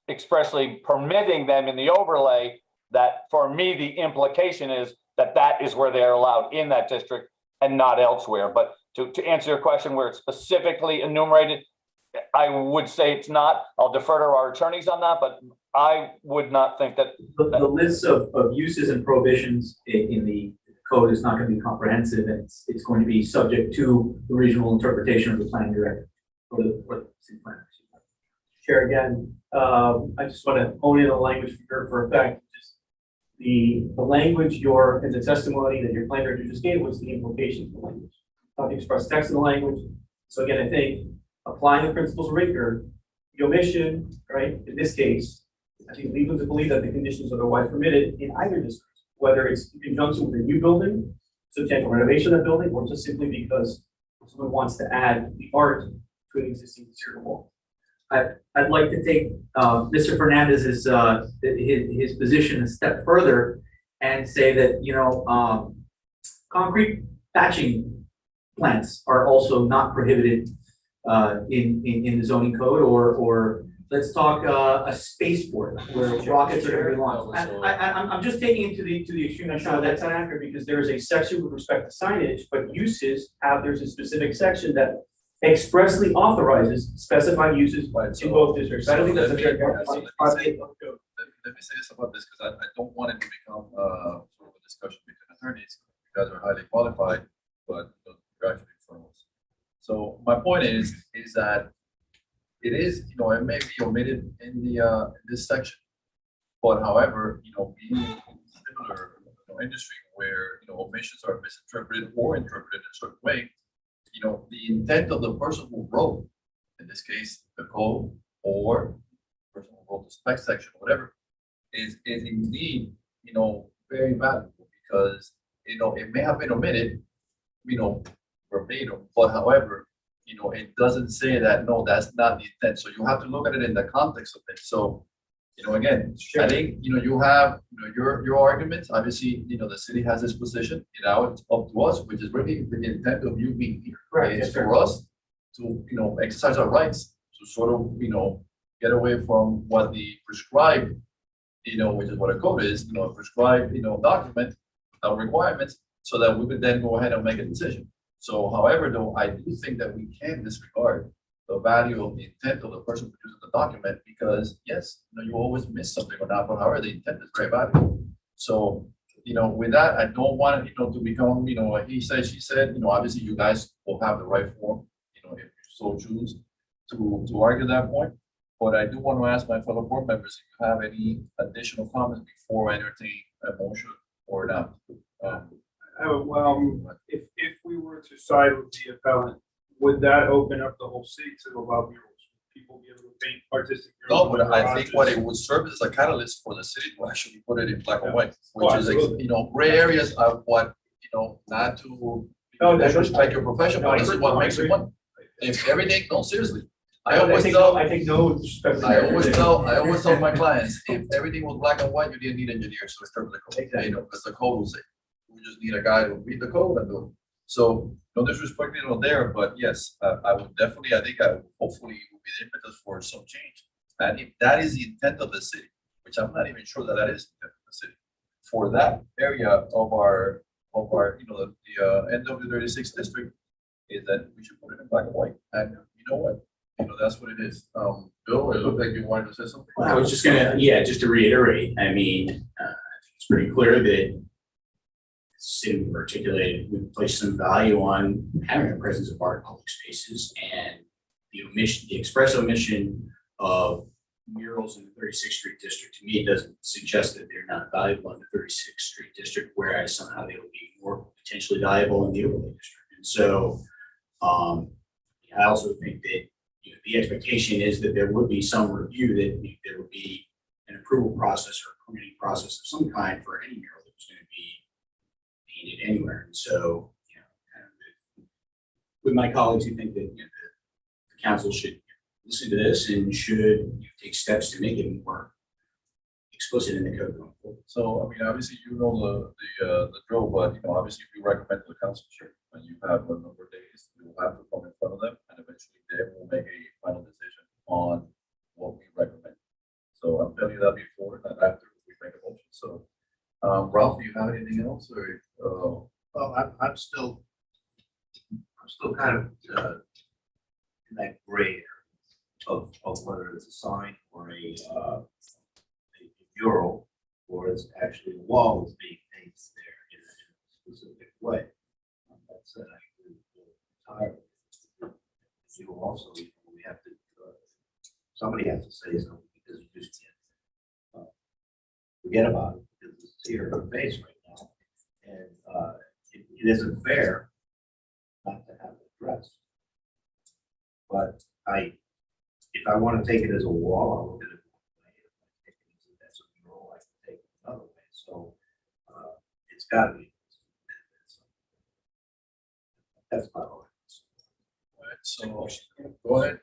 expressly permitting them in the overlay, that for me, the implication is that that is where they're allowed in that district and not elsewhere. But to answer your question where it's specifically enumerated, I would say it's not. I'll defer to our attorneys on that, but I would not think that. The list of uses and prohibitions in the code is not going to be comprehensive, and it's going to be subject to the regional interpretation of the planning director or the city planner. Chair, again, I just want to hone in on the language for effect. Just the language in the testimony that your planning director just gave was the implication of the language, not the express text of the language. So again, I think applying the principles of rigor, the omission, right, in this case, I think legal to believe that the conditions are otherwise permitted in either district, whether it's in conjunction with a new building, substantial renovation of the building, or just simply because someone wants to add the art to an existing exterior wall. I'd like to take Mr. Fernandez's his position a step further and say that concrete patching plants are also not prohibited in the zoning code, or let's talk a spaceport where rockets are going to be launched. I'm just taking it to the extreme. That's not accurate, because there is a section with respect to signage, but uses there's a specific section that expressly authorizes specified uses in both districts. I don't think that's a fair Let me say this about this, because I don't want it to become sort of a discussion between attorneys. You guys are highly qualified, but you're actually firms. So my point is that it is, it may be omitted in the in this section, but however, being similar industry where omissions are misinterpreted or interpreted in a certain way, the intent of the person who wrote, in this case, the code, or the person who wrote the spec section, whatever, is indeed, very valuable, because, it may have been omitted, verbatim, but however, it doesn't say that, no, that's not the intent. So you have to look at it in the context of it. So, again, I think, you have, your arguments. Obviously, the city has this position, it's up to us, which is really the intent of you being here. Right. It's for us to, exercise our rights to sort of, get away from what the prescribed, which is what a code is, a prescribed, document, requirements, so that we could then go ahead and make a decision. So, however, though, I do think that we can disregard the value of the intent of the person producing the document, because yes, you always miss something or not, but however, the intent is very valuable. So, with that, I don't want it, to become, he said, she said, obviously you guys will have the right form, if you so choose to argue that point. But I do want to ask my fellow board members if you have any additional comments before I entertain a motion or not. If we were to side with the appellant, would that open up the whole city to allow murals? People be able to paint artistic murals? No, but I think what it would serve as a catalyst for the city to actually put it in black and white, which is, gray areas of what, not to disrespect your profession, but this is what makes it one. If everything, no, seriously. I always tell my clients, if everything was black and white, you didn't need engineers to interpret the code, because the code will say, we just need a guy to read the code and do it. So, no disrespect, there, but yes, I would definitely, I think hopefully it will be the impetus for some change. And if that is the intent of the city, which I'm not even sure that is the intent of the city, for that area of our the NW36 district, is that we should put it in black and white. And you know what? That's what it is. Bill, it looked like you wanted to say something. Well, I was just just to reiterate, I mean, it's pretty clear that city articulated, we place some value on having a presence of art in public spaces, and the omission, the express omission of murals in the 36th Street District, to me, doesn't suggest that they're not valuable in the 36th Street District, whereas somehow they will be more potentially valuable in the overlay district. And so, I also think that, you know, the expectation is that there would be some review, that there would be an approval process or a permitting process of some kind for any mural that was going to be painted anywhere. And so, you know, kind of with my colleagues who think that, you know, the council should listen to this and should, you know, take steps to make it more explicit in the code going forward. So, I mean, obviously, you know the drill, but, you know, obviously, if you recommend to the council, sure, and you have a number of days, we will have to come in front of them, and eventually they will make a final decision on what we recommend. So I'm telling you that before, not after we make a motion. So, Ralph, do you have anything else, or, Well, I'm still kind of in that gray area of whether it's a sign or a mural, or it's actually a wall that's being painted there in a specific way. That said, I agree entirely. You also, you know, we have to, somebody has to say something, because you just can't forget about it, because it's here on face right now. And it isn't fair not to have it addressed. But if I want to take it as a wall, I'll look at it one way. If I take it as that's a mural, I can take it another way. So it's got to be. That's my whole. so, go ahead.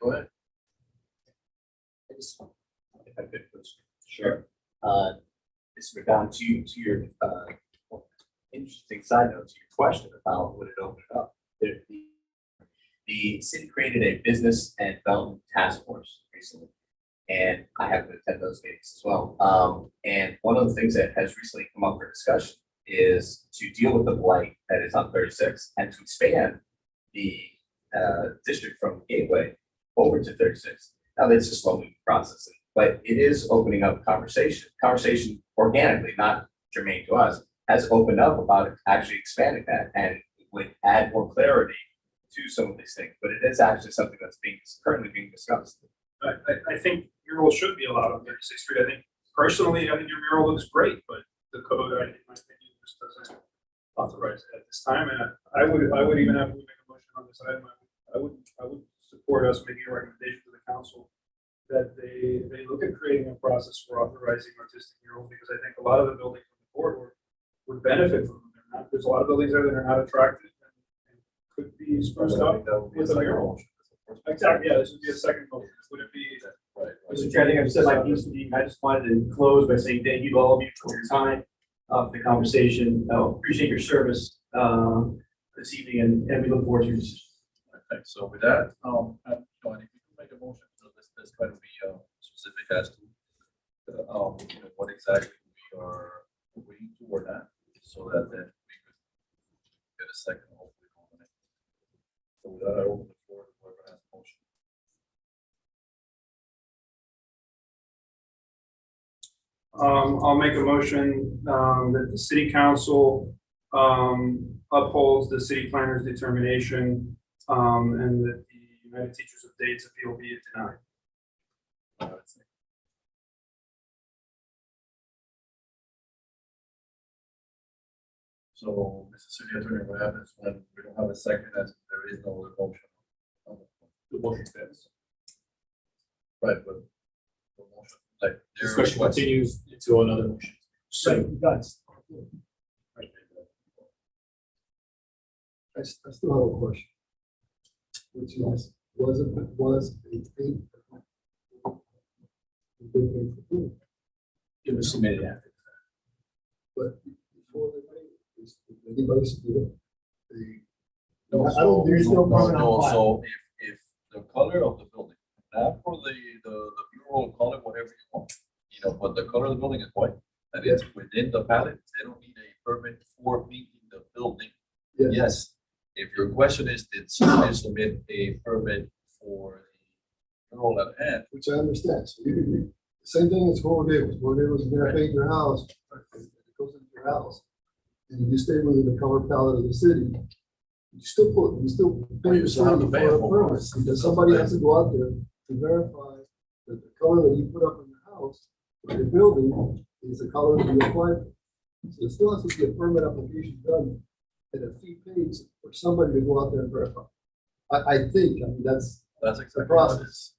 If I could, please. Sure. This would down to your interesting side note to your question about would it open it up. The city created a business and development task force recently, and I happen to attend those meetings as well. And one of the things that has recently come up for discussion is to deal with the blight that is on 36 and to expand the district from Gateway over to 36. Now, it's a slow moving process, but it is opening up conversation organically, not germane to us, has opened up about actually expanding that, and would add more clarity to some of these things. But it is actually something that's currently being discussed. I think murals should be allowed on 36th Street. I think personally, I think your mural looks great, but the code, in my opinion, just doesn't authorize it at this time. And I would even have to make a motion on this item. I would support us making a recommendation to the council that they look at creating a process for authorizing artistic murals, because I think a lot of the buildings in the corridor would benefit from them. There's a lot of buildings there that are not attractive and could be spruced up with a mural. Exactly, yeah, this would be a second motion. Would it be? Right. Mr. Chair, I think I've said my piece. I just wanted to close by saying thank you to all of you for your time, for the conversation. Appreciate your service this evening, and we look forward to your decision. Okay, so with that, if you can make a motion, so let's try to be specific as to you know, what exactly we are agreeing to or not, so that then we could get a second hopefully on it. So with that, I open the floor to whoever has a motion. I'll make a motion that the city council upholds the city planner's determination, and that the United Teachers of Dates appeal be denied. So, Mr. City Attorney, what happens when we don't have a second, as there is no other motion? The motion stands. Right, but the motion, like. there Discussion was- continues into another motion. I still have a question, which is, was a paint? It was submitted after. But before they made it, is anybody submitted? No, I don't, there's no permit no, on file. so if the color of the building, not for the mural, call it whatever you want, you know, but the color of the building is white, and it's within the palette, they don't need a permit for painting the building. Yeah. Yes, if your question is, did somebody submit a permit for the mural at hand? Which I understand, so you same thing as Fort Davis, gonna paint your house, it goes into your house. And you stay within the color palette of the city, you still pay the You still have to city pay for a for permit, it. because somebody has to go out there to verify that the color that you put up in the house, or the building, is the color that you applied. So there still has to be a permit application done, and a fee paid for somebody to go out there and verify. I think, that's That's the exactly. process.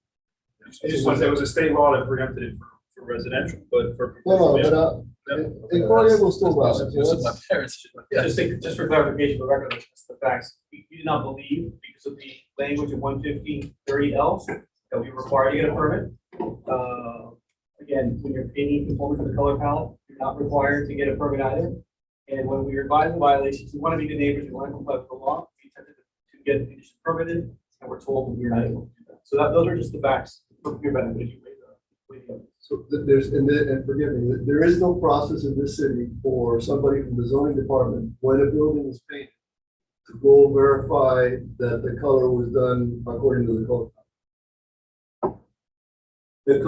I just want to say it was a state law that preempted it for residential, but for. No, in Korea, we'll still allow it. This is my parents. Yeah. Just for clarification, for record, that's the facts. We do not believe, because of the language of 11530L, that we require to get a permit. Again, when you're painting conforming to the color palette, you're not required to get a permit either. And when we revise the violations, we want to be good neighbors, we want to comply with the law, we attempted to get the condition permitted, and we're told we're not able to do that. So those are just the facts for your benefit. If you weigh the. So and forgive me, there is no process in this city for somebody from the zoning department, when a building is painted, to go verify that the color was done according to the code. The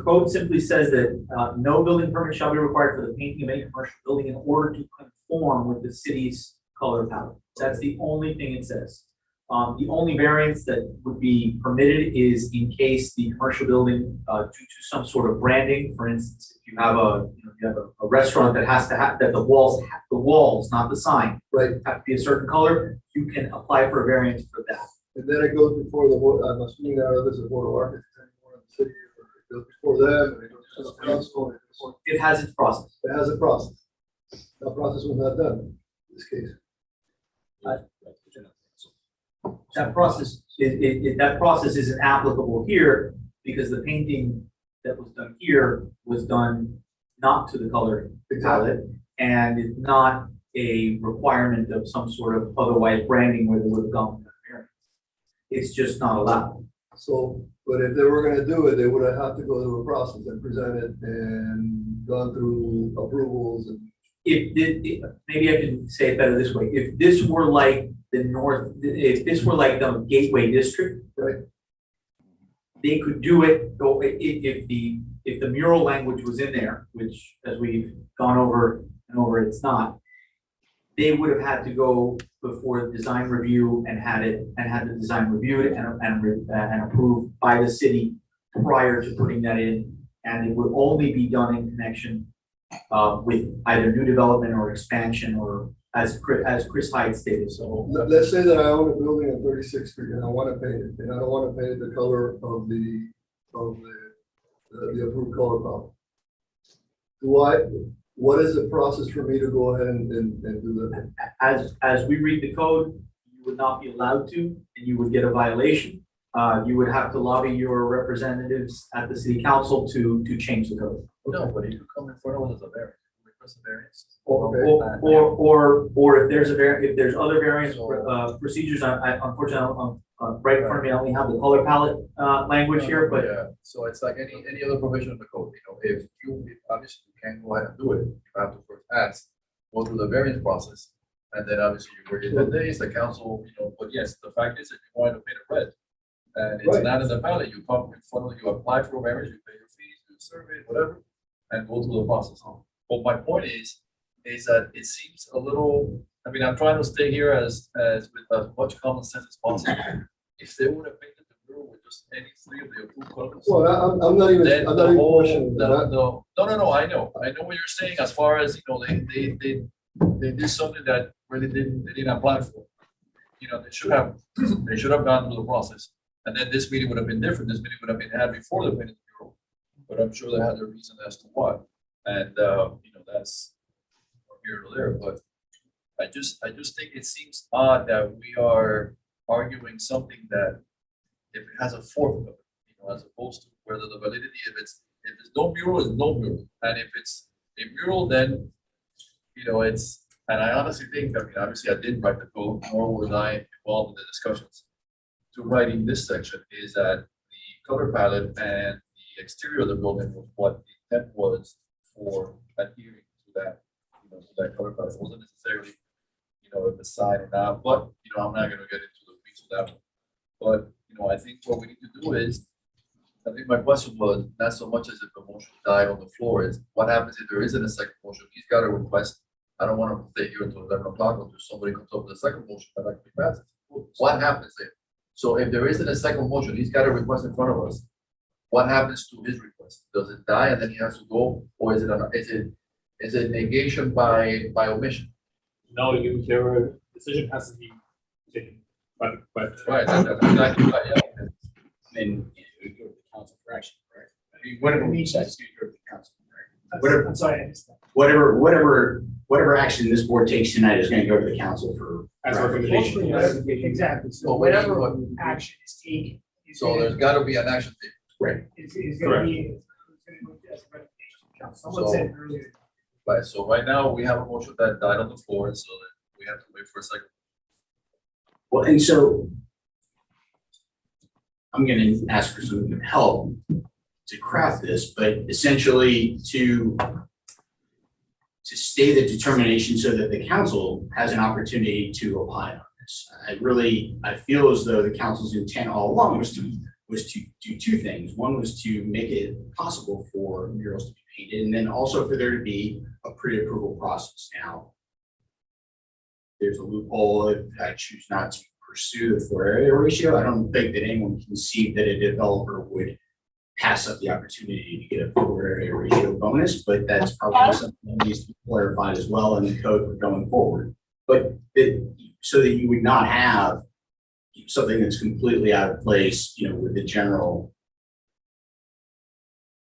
code simply says that no building permit shall be required for the painting of any commercial building in order to conform with the city's color palette. That's the only thing it says. The only variance that would be permitted is in case the commercial building, due to some sort of branding, for instance, if you have a restaurant that has to have, that the walls, not the sign, Right. have to be a certain color, you can apply for a variance for that. And then it goes before the, I'm assuming that there's a board of architects anymore in the city, or it goes before them, and it goes to the council. It has its process. It has a process. That process was not done in this case. That process isn't applicable here because the painting that was done here was done not to the color palette, and it's not a requirement of some sort of otherwise branding where they would have gone with that variance. It's just not allowed. So, but if they were gonna do it, they would have had to go through a process and present it and gone through approvals and. Maybe I can say it better this way. If this were like if this were like the Gateway District, Right. they could do it, if the mural language was in there, which as we've gone over and over, it's not, they would have had to go before the design review and had the design reviewed and approved by the city prior to putting that in. And it would only be done in connection with either new development or expansion, or as Chris Hyde stated. So Let's say that I own a building on 36th Street and I want to paint it, and I don't want to paint it the color of the approved color palette. What is the process for me to go ahead and do that? as we read the code, you would not be allowed to, and you would get a violation. You would have to lobby your representatives at the city council to change the code. No, but you could come in front of us as a variance, request a variance. Or if there's other variance procedures, unfortunately, right in front of me, I only have the color palette language here, but Yeah, so it's like any other provision of the code, if obviously you can't go ahead and do it, you have to first ask, go through the variance process, and then obviously you wait 10 days, the council, but yes, the fact is that you want to paint it red. And it's Right. not in the ballot, you come in front of, you apply for a variance, you pay your fees, do a survey, whatever, and go through the process. But my point is that it seems a little, I'm trying to stay here as with as much common sense as possible. If they would have painted the mural with just any three of the approved colors. Well, I'm not even, Then I'm the not even whole, questioning that. no, I know what you're saying as far as, they did something that really they didn't apply for. They should have gone through the process. And then this meeting would have been different. This meeting would have been had before the painting mural. But I'm sure they had their reason as to why. And, that's from here to there, but I just think it seems odd that we are arguing something that if it has a fourth of it, as opposed to whether the validity, if it's no mural, it's no mural. And if it's a mural, then, it's, and I honestly think, obviously I didn't write the code, nor was I involved in the discussions to writing this section, is that the color palette and the exterior of the building was what the intent was for adhering to that, to that color palette. It wasn't necessarily, if the sign or not, but, I'm not gonna get into the weeds of that one. But, I think what we need to do is, I think my question was not so much as if the motion died on the floor, is what happens if there isn't a second motion? He's got a request I don't want to stay here until 11 o'clock until somebody comes up with a second motion that actually passes. What happens then? So if there isn't a second motion, he's got a request in front of us. What happens to his request? Does it die and then he has to go, or is it negation by omission? No, your decision has to be taken by Right, that's exactly right, yeah. Then, it would go to the council for action, correct? I mean, whatever we decide to go to the council, correct? Whatever, I'm sorry, I missed that. whatever action this board takes tonight is gonna go to the council for. as a recommendation. Exactly, But so wait, whatever what- action is taken. So there's gotta be an action taken. Right. It's gonna be, it's gonna go as a recommendation to council. Someone said earlier. Right, so right now, we have a motion that died on the floor, so that we have to wait for a second. Well, and so I'm gonna ask for some help to craft this, but essentially to stay the determination so that the council has an opportunity to opine on this. I feel as though the council's intent all along was to do two things. One was to make it possible for murals to be painted, and then also for there to be a pre-approval process. Now, there's a loophole if I choose not to pursue the floor area ratio. I don't think that anyone can see that a developer would pass up the opportunity to get a floor area ratio bonus, but that's probably something that needs to be clarified as well in the code for going forward. But so that you would not have something that's completely out of place, with the general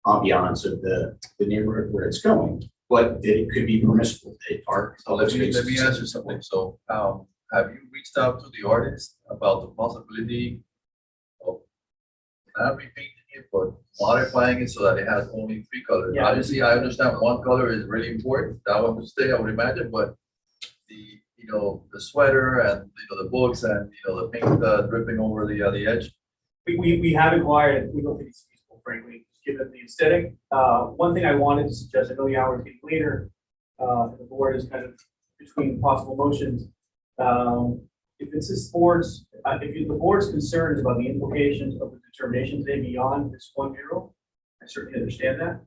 ambiance of the neighborhood where it's going, but that it could be permissible. So let me ask you something. So, have you reached out to the artist about the possibility of not repainting it, but modifying it so that it has only 3 colors? Yeah. Obviously, I understand one color is really important. That one will stay, I would imagine, but the sweater and, the books and, the paint dripping over the edge. We have inquired, we don't think it's feasible, frankly, just given the aesthetic. One thing I wanted to suggest, I know the hour is getting later, the board is kind of between possible motions. If it's this board's, if the board's concerned about the implications of the determination today beyond this one mural, I certainly understand that.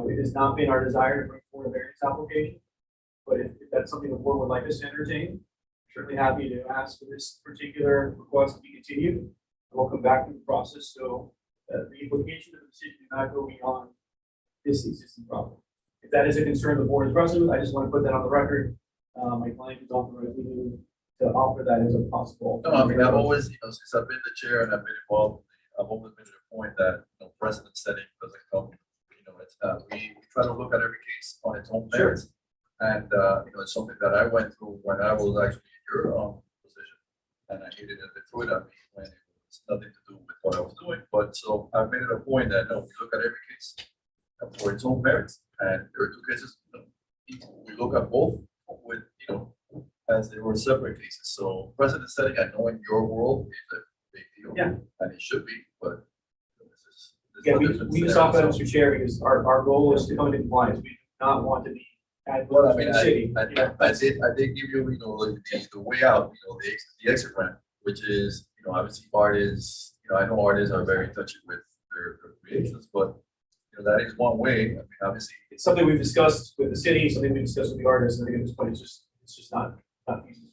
It has not been our desire to bring forward a variance application, but if that's something the board would like us to entertain, certainly happy to ask for this particular request to be continued. And we'll come back to the process, so the implication of the decision do not go beyond this existing problem. If that is a concern the board is wrestling with, I just want to put that on the record. My client is authorized me to offer that as a possible. No, I mean, I've always, since I've been the chair and I've been involved, I've always made it a point that, precedent setting doesn't come, it's, we try to look at every case on its own merits. And, it's something that I went through when I was actually in your position, and I hated it through it at me when it was nothing to do with what I was doing. But so I've made it a point that, no, we look at every case for its own merits, and there are 2 cases, we look at both with, as they were separate cases. So precedent setting, I know in your world is a big deal. Yeah. And it should be, but this is. Yeah, a we different just scenario, talked about it, so- Mr. Chair, because our goal is to come into compliance. We do not want to be at Well, I the mean, city. I did give you, the way out, the exit ramp, which is, obviously art is, I know artists are very touchy with their creations, but, that is one way. I mean, obviously. It's something we've discussed with the city, something we discussed with the artists, and I think at this point, it's just not feasible.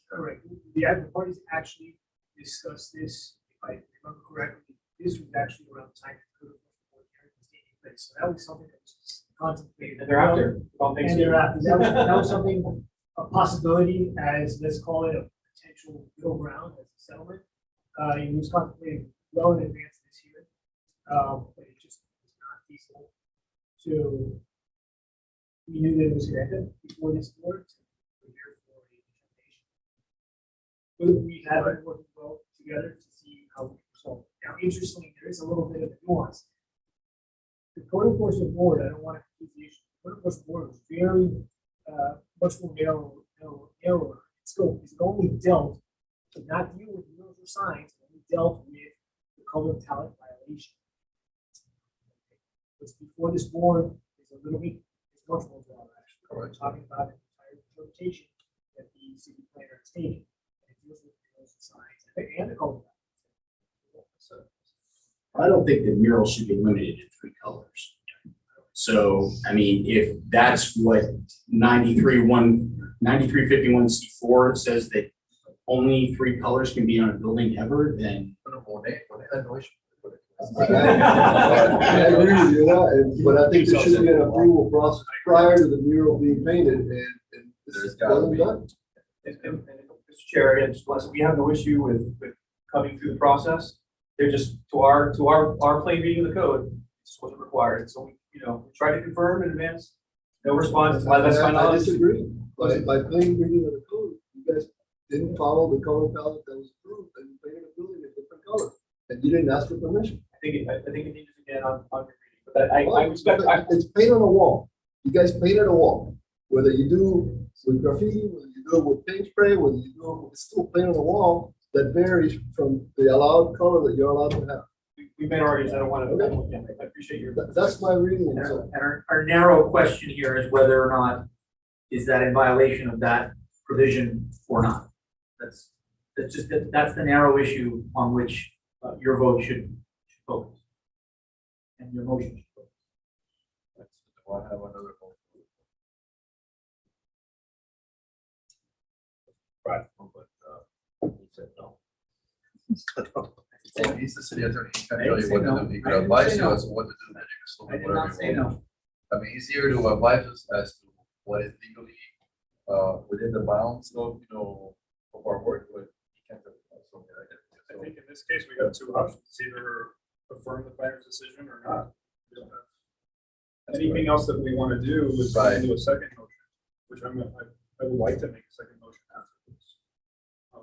Correct. The admin parties actually discussed this, if I remember correctly, this was actually around the time the code enforcement hearing was taking place. So that was something that was contemplated. And thereafter, all things. And thereafter, that was something, a possibility as, let's call it a potential middle ground as a settlement. It was contemplated well in advance of this year, but it just was not feasible. So we knew that it was going to happen before this board. Prepare for a determination. But we have been working well together to see how we resolve. Now, interestingly, there is a little bit of a nuance. The code enforcement board, I don't want to confuse the issue. The code enforcement board was very much more narrower in scope. It's only dealt, did not deal with murals or signs, it only dealt with the color palette violation. What's before this board is a little bit, it's much more broad, actually. We're talking about an entire interpretation that the city planner has taken. And it deals with murals and signs and the color palette. I don't think that murals should be limited to 3 colors. So, I mean, if that's what 9351C4 says that only 3 colors can be on a building ever, then I agree with you, but I think there should be an approval process prior to the mural being painted, and There's gotta be. And Mr. Chair, again, just want to say, we have no issue with coming through the process. They're just, to our plain reading of the code, this wasn't required. So, we try to confirm in advance. No response. That's my I knowledge. disagree. By plain reading of the code, you guys didn't follow the color palette that was approved, and you painted a building a different color, and you didn't ask for permission. I think it needs to again on your reading, but I respect. It's paint on a wall. You guys painted a wall. Whether you do with graffiti, whether you do it with paint spray, whether you do it with, it's still paint on a wall that varies from the allowed color that you're allowed to have. We've made arguments. I don't want to. I appreciate your. That's my reading. And So our narrow question here is whether or not is that in violation of that provision or not. That's the narrow issue on which your vote should focus. And your motion should focus. I have another one. Right, but, he said no. And he's the city attorney, he can tell you what to do, he can advise you as to what to do, then you can still I do did whatever not say you want. no. I mean, he's here to advise us as to what is legally, within the bounds of, of our work, but he can't tell us something like that. I think in this case, we have 2 options, It's either affirm the planner's decision or not. We don't have anything else that we want to do is Right. do a second motion, which I would like to make a second motion after this. A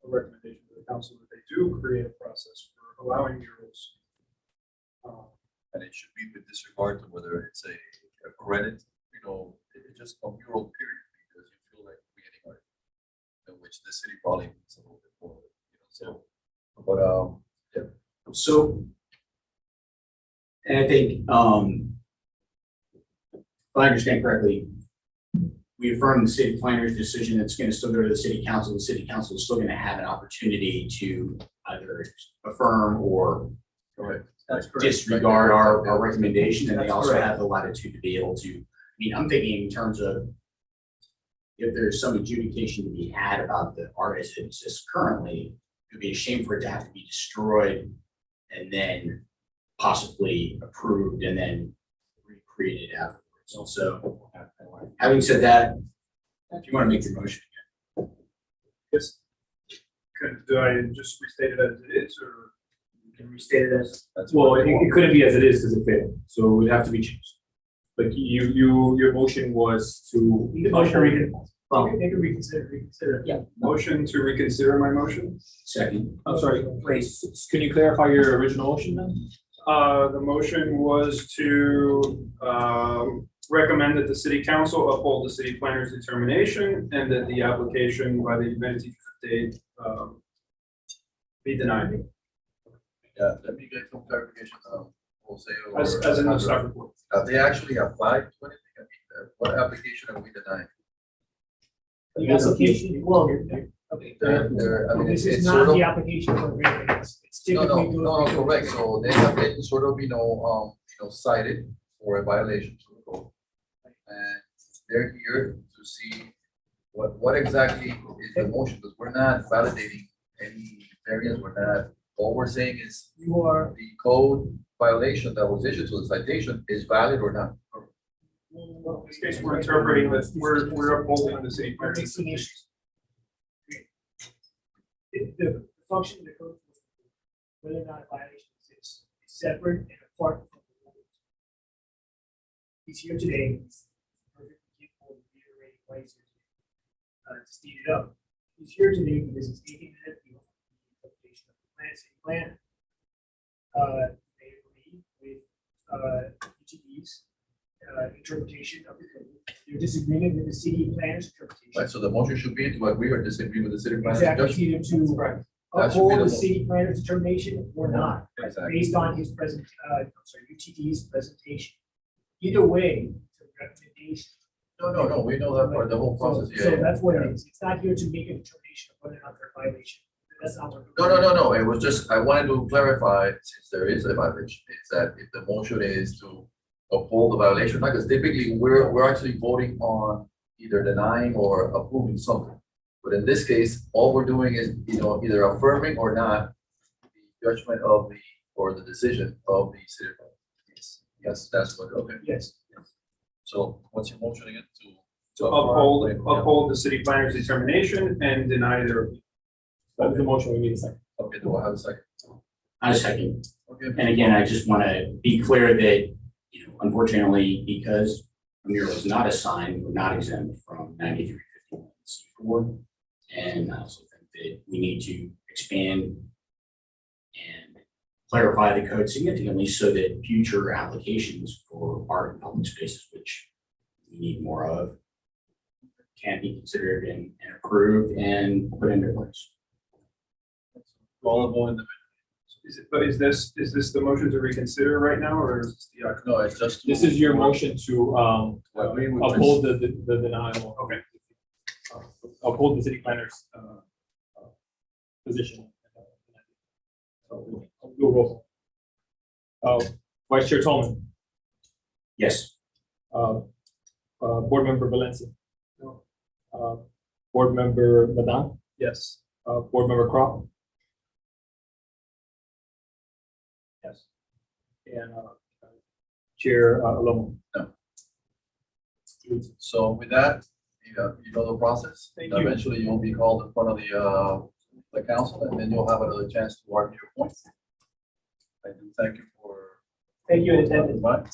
recommendation to the council that they do create a process for allowing murals. And it should be with disregard to whether it's a credit, it's just a mural period, because you feel like creating art, in which the city probably needs a little bit more, so, but, yeah. So, and I think, if I understand correctly, we affirm the city planner's decision. It's going to still go to the city council. The city council is still going to have an opportunity to either affirm or That's correct. disregard our recommendation, and they That's also correct. have the latitude to be able to, I'm thinking in terms of if there's some adjudication to be had about the art as it exists currently, it would be a shame for it to have to be destroyed and then possibly approved and then recreated afterwards. Also, having said that, if you want to make your motion Yes. Do I just restate it as it is, or? You can restate it as, Well, it couldn't be as it is because it failed, so it would have to be changed. Like your motion was to. the motion reading. They can reconsider. Yeah. Motion to reconsider my motion? second. I'm sorry, can you clarify your original motion then? The motion was to recommend that the city council uphold the city planner's determination and that the application by the event date be denied. Yeah, let me get some clarification, we'll say. As in the staff report. They actually applied to anything, what application are we denying? The application, well, okay. This is it's not sort of. the application for variance. It's No, typically. no, correct, so they have been sort of, cited for a violation to the code. And they're here to see what exactly is the motion, because we're not validating any variance, we're not, all we're saying is You are, the code violation that was issued to the citation is valid or not. In this case, we're interpreting that we're upholding the city we're planner's mixing decision. issues. The function of the code, whether or not a violation exists, is separate and apart from the rules. He's here today. He's perfectly capable of reiterating why he's here today. To speed it up, he's here today because he's taking the interpretation of the plan, city plan. They agree with UTD's interpretation of the code. Your disagreement with the city planner's interpretation. Right, so the motion should be to agree or disagree with the city planner. Exactly, either to That should be uphold the the mo- city planner's determination or not, Exactly. based on his UTD's presentation. Either way, it's a recommendation. No, we know that part, the whole process, So yeah. that's what it is. It's not here to make a determination of whether or not they're a violation. That's not what. No, it was just, I wanted to clarify, since there is a violation, is that if the motion is to uphold the violation, because typically we're actually voting on either denying or approving something. But in this case, all we're doing is, either affirming or not the judgment of or the decision of the city. Yes, that's what, okay. Yes. So what's your motion again To uphold the city planner's determination and deny their appeal. That was the motion, we need a second. Okay, do I have a second? I second. Okay. And again, I just want to be clear that, unfortunately, because a mural is not a sign, we're not exempt from 9351C4. And I also think that we need to expand and clarify the code significantly so that future applications for art and public spaces, which we need more of, can be considered and approved and put into place. All the vote in the Is this the motion to reconsider right now, or is this the? No, it's just. This is your motion to uphold the denial. Okay. Uphold the city planner's position. So we'll do a roll call. Vice Chair Tolman, Yes. Board Member Valencia. Board Member Madan, Yes. Board Member Crop. Yes. And Chair Alomo. No. So with that, you know the process. Thank you. Eventually, you'll be called in front of the council, and then you'll have another chance to argue your points. I do thank you for. Thank you in attendance. Right?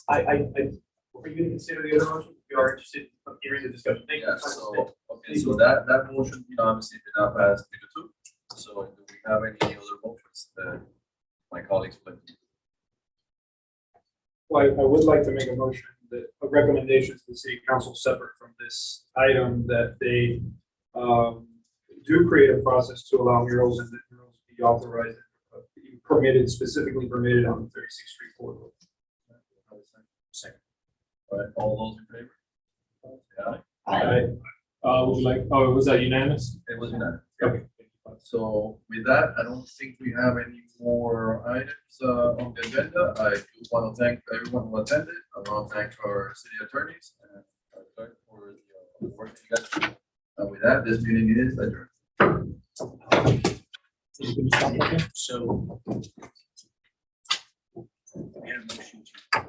For you to consider the other motion, we are interested in hearing the discussion. Thank you. Yeah, so, okay, so that motion, obviously did not pass 3-2. So do we have any other motions that my colleagues would like to? Well, I would like to make a motion that a recommendation to the city council separate from this item that they do create a process to allow murals and that murals be authorized, permitted, specifically permitted on the 36th Street corridor. Second. All right, all those in favor? Would you like, was that unanimous? It was unanimous. Okay. So with that, I don't think we have any more items on the agenda. I do want to thank everyone who attended. I want to thank our city attorneys and our clerk for the work that you guys do. And with that, this meeting is adjourned. So, we had a motion to